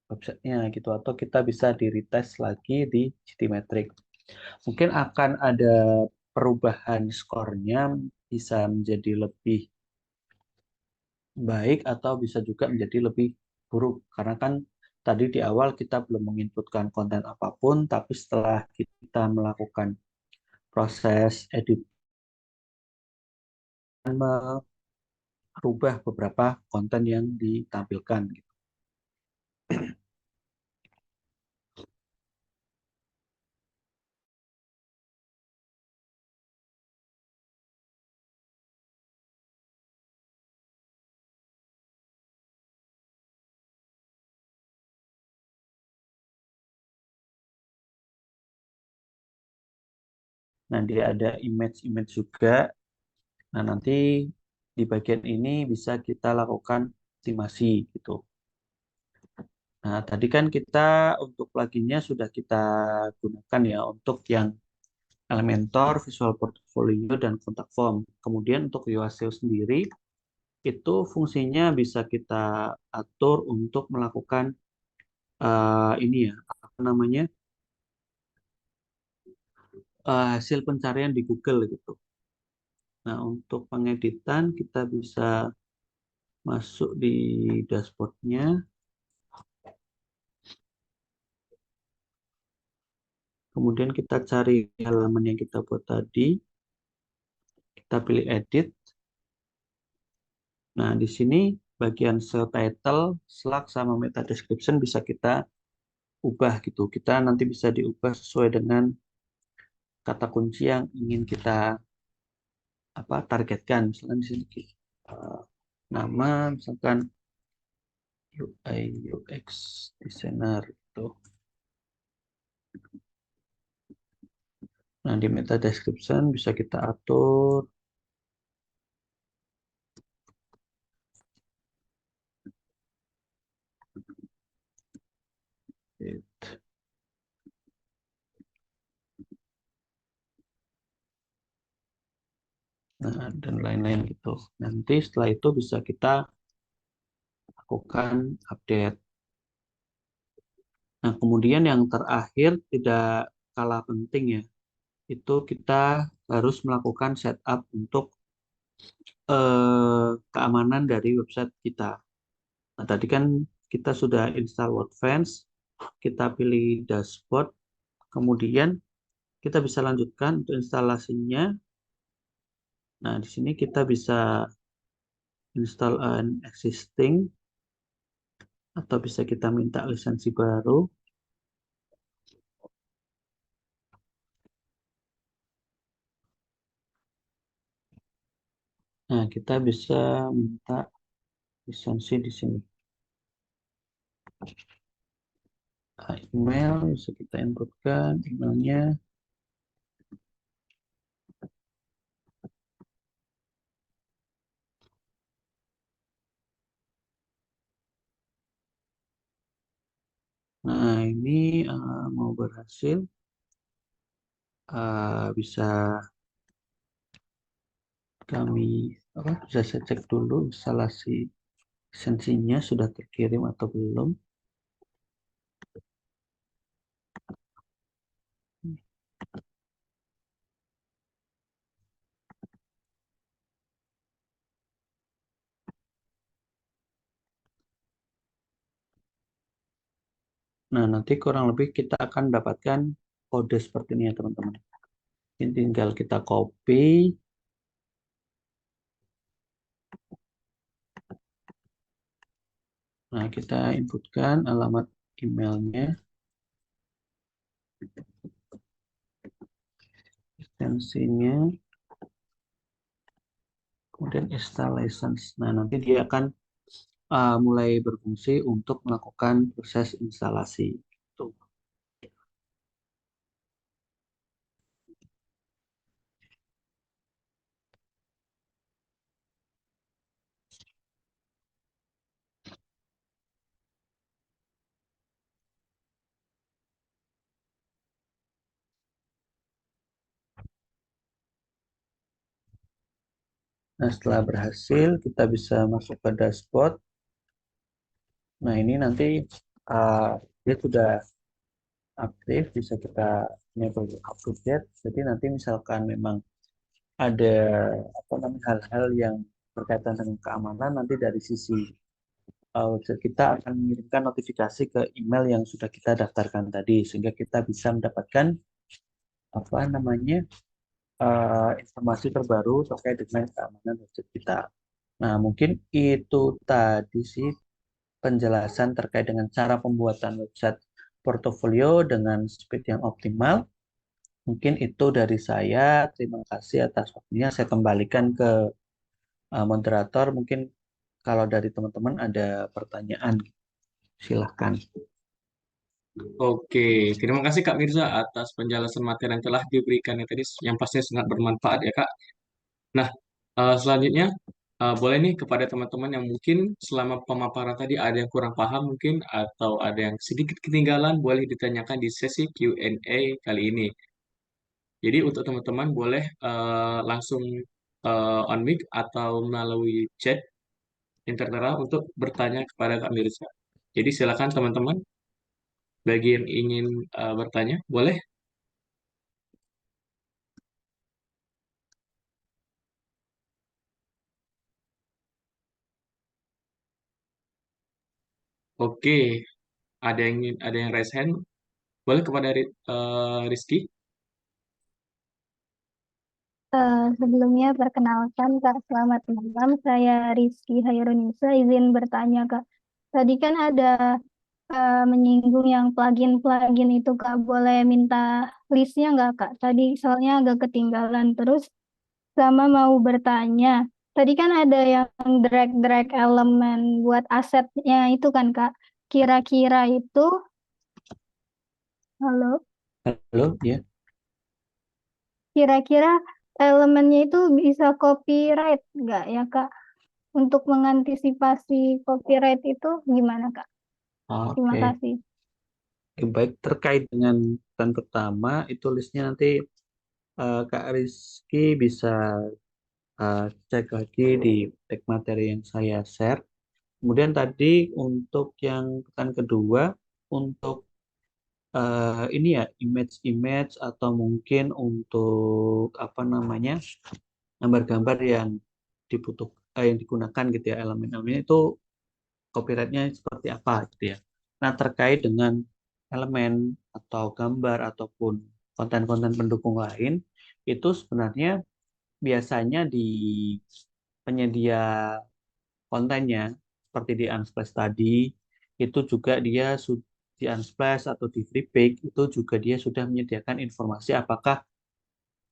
websitenya gitu atau kita bisa di retest lagi di GTmetrix. Mungkin akan ada perubahan skornya bisa menjadi lebih baik atau bisa juga menjadi lebih buruk karena kan tadi di awal kita belum menginputkan konten apapun tapi setelah kita melakukan proses edit merubah beberapa konten yang ditampilkan gitu. Nah, dia ada image-image juga. Nah, nanti di bagian ini bisa kita lakukan optimasi gitu. Nah, tadi kan kita untuk pluginnya sudah kita gunakan ya untuk yang Elementor, Visual Portfolio, dan Contact Form. Kemudian untuk Yoast sendiri, itu fungsinya bisa kita atur untuk melakukan ini ya, apa namanya, hasil pencarian di Google gitu. Nah, untuk pengeditan kita bisa masuk di dashboardnya, kemudian kita cari halaman yang kita buat tadi, kita pilih edit. Nah, di sini bagian cell title, slug, sama meta description bisa kita ubah gitu. Kita nanti bisa diubah sesuai dengan kata kunci yang ingin kita targetkan. Misalkan di sini nama, misalkan UI UX designer gitu. Nah, di meta description bisa kita atur. Nah, dan lain-lain gitu. Nanti setelah itu bisa kita lakukan update. Nah, kemudian yang terakhir tidak kalah penting ya, itu kita harus melakukan setup untuk keamanan dari website kita. Nah, tadi kan kita sudah install WordFence, kita pilih dashboard, kemudian kita bisa lanjutkan untuk instalasinya. Nah, di sini kita bisa install an existing atau bisa kita minta lisensi baru. Nah, kita bisa minta lisensi di sini. Nah, email bisa kita inputkan emailnya. Nah, ini mau berhasil, bisa kami bisa saya cek dulu instalasi lisensinya sudah terkirim atau belum. Nah, nanti kurang lebih kita akan mendapatkan kode seperti ini ya teman-teman. Ini tinggal kita copy. Nah, kita inputkan alamat emailnya, lisensinya, kemudian install license. Nah, nanti dia akan mulai berfungsi untuk melakukan proses instalasi. Tuh. Nah, setelah berhasil, kita bisa masuk ke dashboard. Nah, ini nanti uh, dia sudah aktif, bisa kita enable up to date. Jadi nanti misalkan memang ada hal-hal yang berkaitan dengan keamanan, nanti dari sisi website kita akan mengirimkan notifikasi ke email yang sudah kita daftarkan tadi, sehingga kita bisa mendapatkan apa namanya informasi terbaru terkait dengan keamanan website kita. Nah, mungkin itu tadi sih penjelasan terkait dengan cara pembuatan website portofolio dengan speed yang optimal. Mungkin itu dari saya. Terima kasih atas waktunya. Saya kembalikan ke moderator. Mungkin kalau dari teman-teman ada pertanyaan, silahkan. Oke, terima kasih Kak Mirza atas penjelasan materi yang telah diberikan yang tadi yang pastinya sangat bermanfaat ya Kak. Nah, selanjutnya boleh nih kepada teman-teman yang mungkin selama pemaparan tadi ada yang kurang paham mungkin atau ada yang sedikit ketinggalan boleh ditanyakan di sesi Q&A kali ini. Jadi untuk teman-teman boleh langsung on mic atau melalui chat yang tertera untuk bertanya kepada Kak Mirza. Jadi silakan teman-teman bagi yang ingin bertanya, boleh? Oke, ada yang raise hand, boleh kepada Rizky. Sebelumnya perkenalkan Kak, selamat malam. Saya Rizky Hairunisa, izin bertanya Kak. Tadi kan ada menyinggung yang plugin-plugin itu Kak, boleh minta listnya nggak Kak? Tadi soalnya agak ketinggalan. Terus sama mau bertanya, tadi kan ada yang drag-drag elemen buat asetnya itu kan Kak. Kira-kira itu, halo? Halo, ya. Kira-kira elemennya itu bisa copyright nggak ya Kak? Untuk mengantisipasi copyright itu gimana Kak? Terima Oke. kasih. Baik, terkait dengan yang pertama, itu listnya nanti Kak Rizky bisa cek lagi di tag materi yang saya share. Kemudian tadi untuk yang pekan kedua, untuk ini ya image-image atau mungkin untuk apa namanya gambar-gambar yang yang digunakan gitu ya elemen-elemen itu copyrightnya seperti apa gitu ya. Nah terkait dengan elemen atau gambar ataupun konten-konten pendukung lain itu sebenarnya biasanya di penyedia kontennya seperti di Unsplash tadi itu juga dia di Unsplash atau di Freepik itu juga dia sudah menyediakan informasi apakah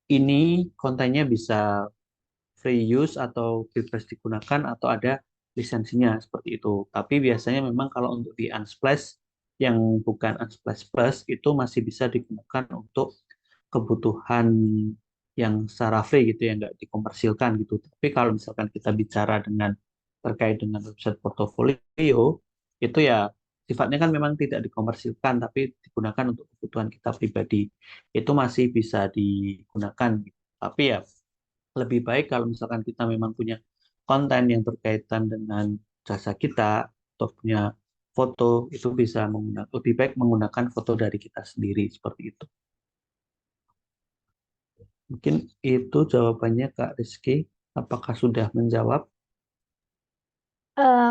ini kontennya bisa free use atau bebas digunakan atau ada lisensinya seperti itu. Tapi biasanya memang kalau untuk di Unsplash yang bukan Unsplash Plus itu masih bisa digunakan untuk kebutuhan yang secara free gitu ya nggak dikomersilkan gitu. Tapi kalau misalkan kita bicara dengan terkait dengan website portofolio itu ya sifatnya kan memang tidak dikomersilkan tapi digunakan untuk kebutuhan kita pribadi. Itu masih bisa digunakan gitu. Tapi ya lebih baik kalau misalkan kita memang punya konten yang berkaitan dengan jasa kita atau punya foto itu bisa menggunakan lebih baik menggunakan foto dari kita sendiri seperti itu. Mungkin itu jawabannya Kak Rizky. Apakah sudah menjawab?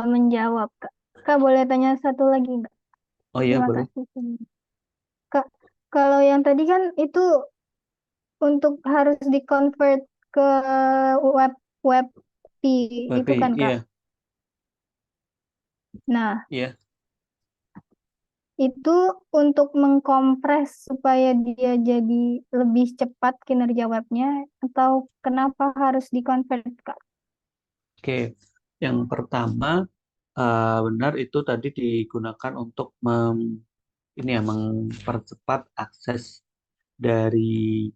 Menjawab Kak. Kak boleh tanya satu lagi nggak? Oh iya Terima boleh. kasih. Kak, kalau yang tadi kan itu untuk harus di-convert ke web web itu Tapi kan Kak. iya, Nah, iya. itu untuk mengkompres supaya dia jadi lebih cepat kinerja webnya atau kenapa harus di-convert Kak? Oke. Yang pertama benar itu tadi digunakan untuk ini ya mempercepat akses dari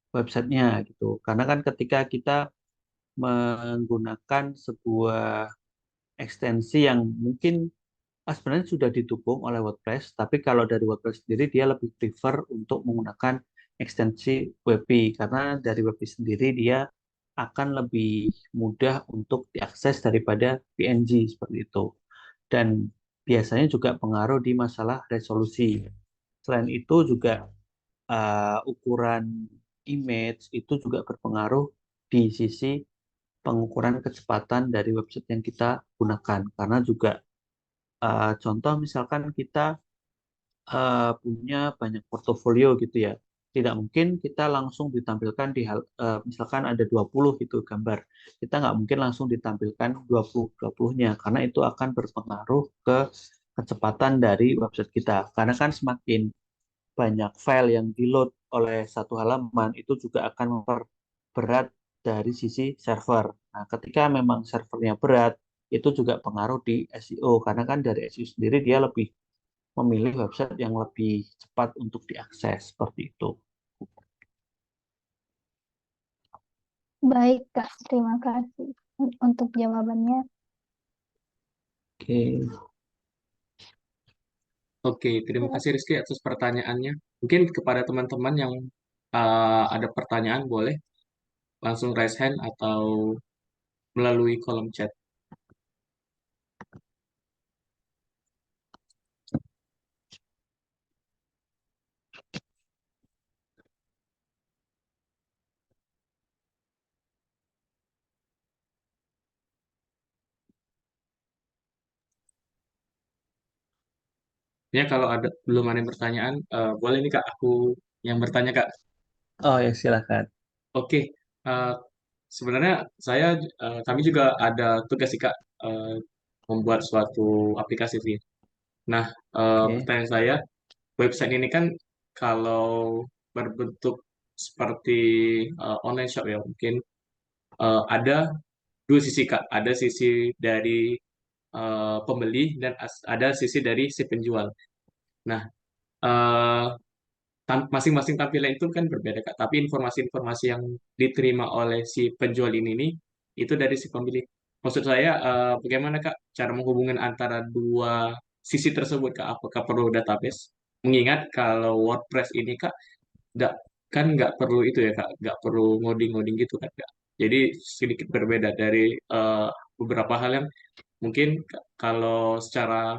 websitenya gitu. Karena kan ketika kita menggunakan sebuah ekstensi yang mungkin sebenarnya sudah didukung oleh WordPress, tapi kalau dari WordPress sendiri dia lebih prefer untuk menggunakan ekstensi WP karena dari WP sendiri dia akan lebih mudah untuk diakses daripada PNG seperti itu. Dan biasanya juga pengaruh di masalah resolusi. Selain itu juga ukuran image itu juga berpengaruh di sisi pengukuran kecepatan dari website yang kita gunakan. Karena juga contoh misalkan kita punya banyak portofolio gitu ya. Tidak mungkin kita langsung ditampilkan di misalkan ada 20 gitu gambar. Kita nggak mungkin langsung ditampilkan 20-nya karena itu akan berpengaruh ke kecepatan dari website kita. Karena kan semakin banyak file yang di-load oleh satu halaman itu juga akan memperberat dari sisi server. Nah, ketika memang servernya berat, itu juga pengaruh di SEO karena kan dari SEO sendiri dia lebih memilih website yang lebih cepat untuk diakses seperti itu. Baik, Kak. Terima kasih untuk jawabannya. Oke. Oke, terima kasih Rizky atas pertanyaannya. Mungkin kepada teman-teman yang ada pertanyaan boleh langsung raise hand atau melalui kolom chat. Ya, kalau ada belum ada yang pertanyaan, boleh nih Kak, aku yang bertanya Kak. Oh ya, silakan. Oke, eh, sebenarnya kami juga ada tugas sih Kak, eh, membuat suatu aplikasi sih. Nah, Oke. pertanyaan saya, website ini kan kalau berbentuk seperti online shop ya, mungkin ada dua sisi Kak. Ada sisi dari pembeli dan ada sisi dari si penjual. Nah, eh, masing-masing tampilan itu kan berbeda Kak, tapi informasi-informasi yang diterima oleh si penjual ini nih itu dari si pembeli. Maksud saya bagaimana Kak cara menghubungkan antara dua sisi tersebut Kak? Apakah perlu database? Mengingat kalau WordPress ini Kak nggak nggak perlu itu ya Kak, nggak perlu ngoding-ngoding gitu kan Kak. Jadi sedikit berbeda dari beberapa hal yang mungkin kalau secara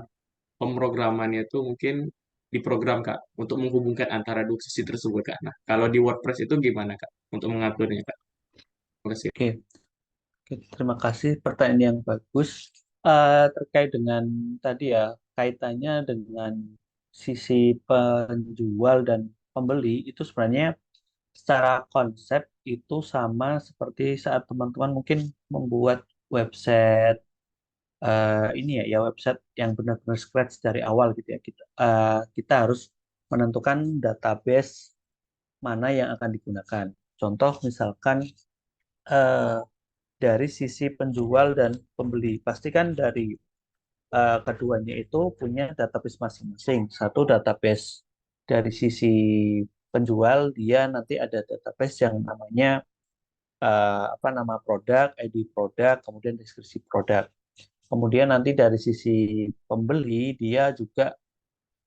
pemrogramannya itu mungkin diprogram Kak untuk menghubungkan antara dua sisi tersebut Kak. Nah, kalau di WordPress itu gimana Kak untuk mengaturnya Kak? Terima kasih. Oke. Oke, terima kasih pertanyaan yang bagus. Terkait dengan tadi ya, kaitannya dengan sisi penjual dan pembeli itu sebenarnya secara konsep itu sama seperti saat teman-teman mungkin membuat website ini ya website yang benar-benar scratch dari awal gitu ya. Kita harus menentukan database mana yang akan digunakan. Contoh misalkan eh, dari sisi penjual dan pembeli. Pastikan dari keduanya itu punya database masing-masing. Satu database dari sisi penjual, dia nanti ada database yang namanya apa nama produk, ID produk, kemudian deskripsi produk. Kemudian nanti dari sisi pembeli, dia juga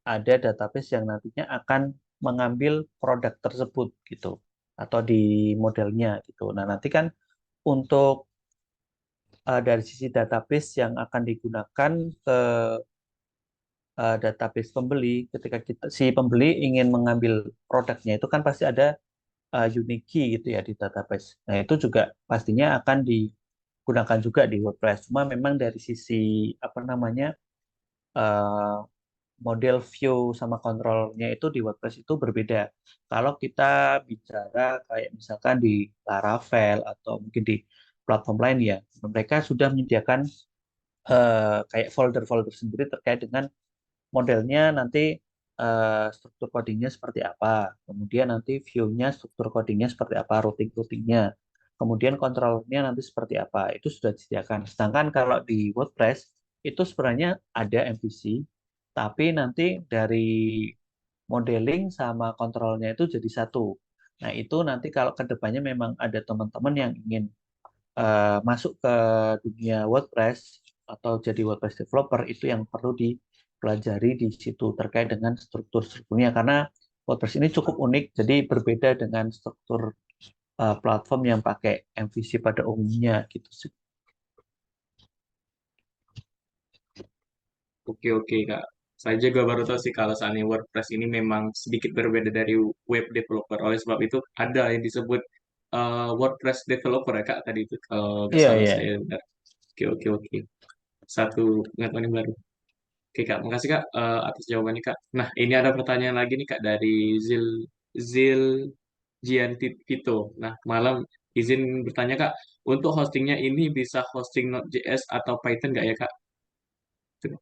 ada database yang nantinya akan mengambil produk tersebut gitu atau di modelnya gitu. Nah, nanti kan untuk dari sisi database yang akan digunakan ke database pembeli ketika si pembeli ingin mengambil produknya itu kan pasti ada unique key gitu ya di database. Nah, itu juga pastinya akan digunakan juga di WordPress. Cuma memang dari sisi apa namanya eh, model view sama kontrolnya itu di WordPress itu berbeda. Kalau kita bicara kayak misalkan di Laravel atau mungkin di platform lain ya, mereka sudah menyediakan kayak folder-folder sendiri terkait dengan modelnya nanti struktur codingnya seperti apa, kemudian nanti view-nya struktur codingnya seperti apa, routing-routingnya, kemudian kontrolnya nanti seperti apa, itu sudah disediakan. Sedangkan kalau di WordPress itu sebenarnya ada MVC, tapi nanti dari modeling sama kontrolnya itu jadi satu. Nah, itu nanti kalau ke depannya memang ada teman-teman yang ingin masuk ke dunia WordPress atau jadi WordPress developer itu yang perlu dipelajari di situ terkait dengan struktur-strukturnya karena WordPress ini cukup unik jadi berbeda dengan struktur platform yang pakai MVC pada umumnya gitu sih. Oke, oke Kak. Saya juga baru tahu sih kalau seandainya WordPress ini memang sedikit berbeda dari web developer. Oleh sebab itu ada yang disebut WordPress developer ya Kak tadi itu kalau nggak Iya, salah iya. saya benar. Oke, oke, oke. Satu pengetahuan yang baru. Oke Kak, makasih Kak atas jawabannya Kak. Nah, ini ada pertanyaan lagi nih Kak dari Zil Gianti Vito. Nah, malam izin bertanya Kak, untuk hostingnya ini bisa hosting Node.js atau Python nggak ya Kak? Tuh,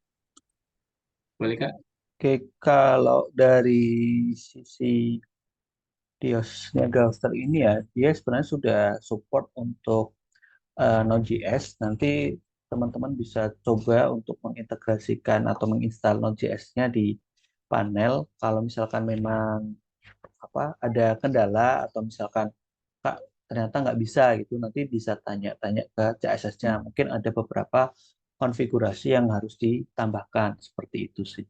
boleh Kak? Oke, kalau dari sisi Diosnya Gauster ini ya, dia sebenarnya sudah support untuk Node.js. Nanti teman-teman bisa coba untuk mengintegrasikan atau menginstal Node.js-nya di panel. Kalau misalkan memang ada kendala atau misalkan Kak ternyata nggak bisa gitu, nanti bisa tanya-tanya ke CSS-nya. Mungkin ada beberapa konfigurasi yang harus ditambahkan seperti itu sih.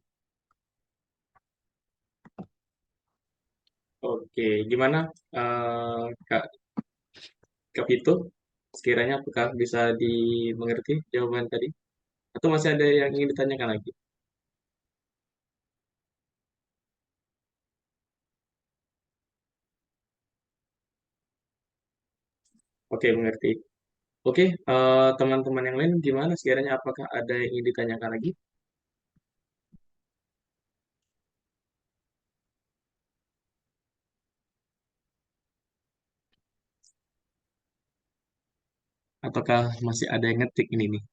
Oke, gimana Kak Kak Vito? Sekiranya apakah bisa dimengerti jawaban tadi? Atau masih ada yang ingin ditanyakan lagi? Oke, mengerti. Oke, teman-teman yang lain gimana? Sekiranya apakah ada yang ingin ditanyakan lagi? Ataukah masih ada yang ngetik ini nih?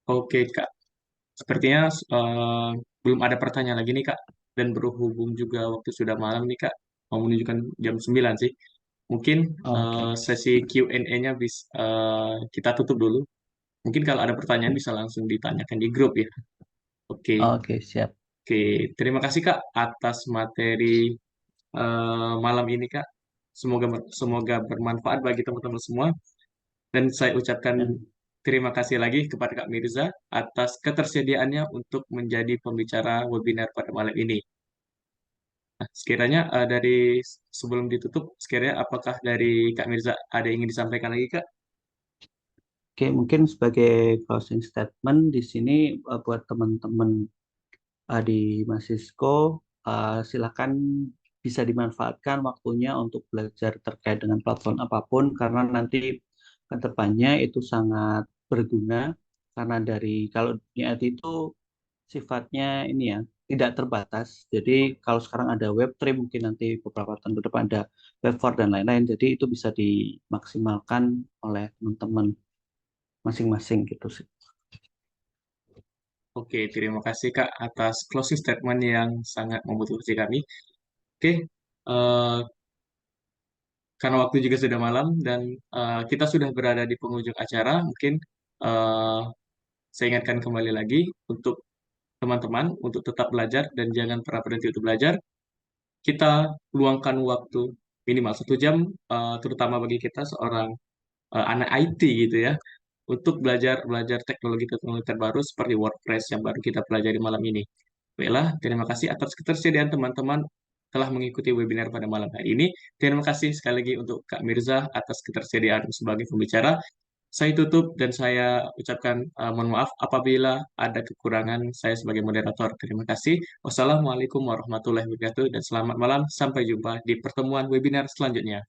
Oke, Kak. Sepertinya eh, belum ada pertanyaan lagi nih, Kak. Dan berhubung juga waktu sudah malam nih, Kak. Mau menunjukkan jam 9 sih. Mungkin Oke, sesi Q&A-nya kita tutup dulu. Mungkin kalau ada pertanyaan bisa langsung ditanyakan di grup ya. Oke, oke, siap. oke. Terima kasih, Kak, atas materi malam ini, Kak. Semoga bermanfaat bagi teman-teman semua. Dan saya ucapkan Ya. terima kasih lagi kepada Kak Mirza atas ketersediaannya untuk menjadi pembicara webinar pada malam ini. Nah, sekiranya sebelum ditutup, sekiranya apakah dari Kak Mirza ada yang ingin disampaikan lagi, Kak? Oke, mungkin sebagai closing statement di sini buat teman-teman di Masisco, silakan bisa dimanfaatkan waktunya untuk belajar terkait dengan platform apapun karena nanti ke depannya itu sangat berguna karena kalau dunia IT itu sifatnya ini ya tidak terbatas. Jadi kalau sekarang ada Web3 mungkin nanti beberapa tahun ke depan ada Web4 dan lain-lain. Jadi itu bisa dimaksimalkan oleh teman-teman masing-masing gitu sih. Oke, terima kasih Kak atas closing statement yang sangat memotivasi kami. Oke, eh, karena waktu juga sudah malam dan kita sudah berada di penghujung acara, mungkin eh, saya ingatkan kembali lagi untuk teman-teman untuk tetap belajar dan jangan pernah berhenti untuk belajar. Kita luangkan waktu minimal 1 jam, terutama bagi kita seorang anak IT gitu ya, untuk belajar belajar teknologi-teknologi terbaru seperti WordPress yang baru kita pelajari malam ini. Baiklah, terima kasih atas ketersediaan teman-teman telah mengikuti webinar pada malam hari ini. Terima kasih sekali lagi untuk Kak Mirza atas ketersediaan sebagai pembicara. Saya tutup dan saya ucapkan mohon maaf apabila ada kekurangan saya sebagai moderator. Terima kasih. Wassalamualaikum warahmatullahi wabarakatuh dan selamat malam. Sampai jumpa di pertemuan webinar selanjutnya.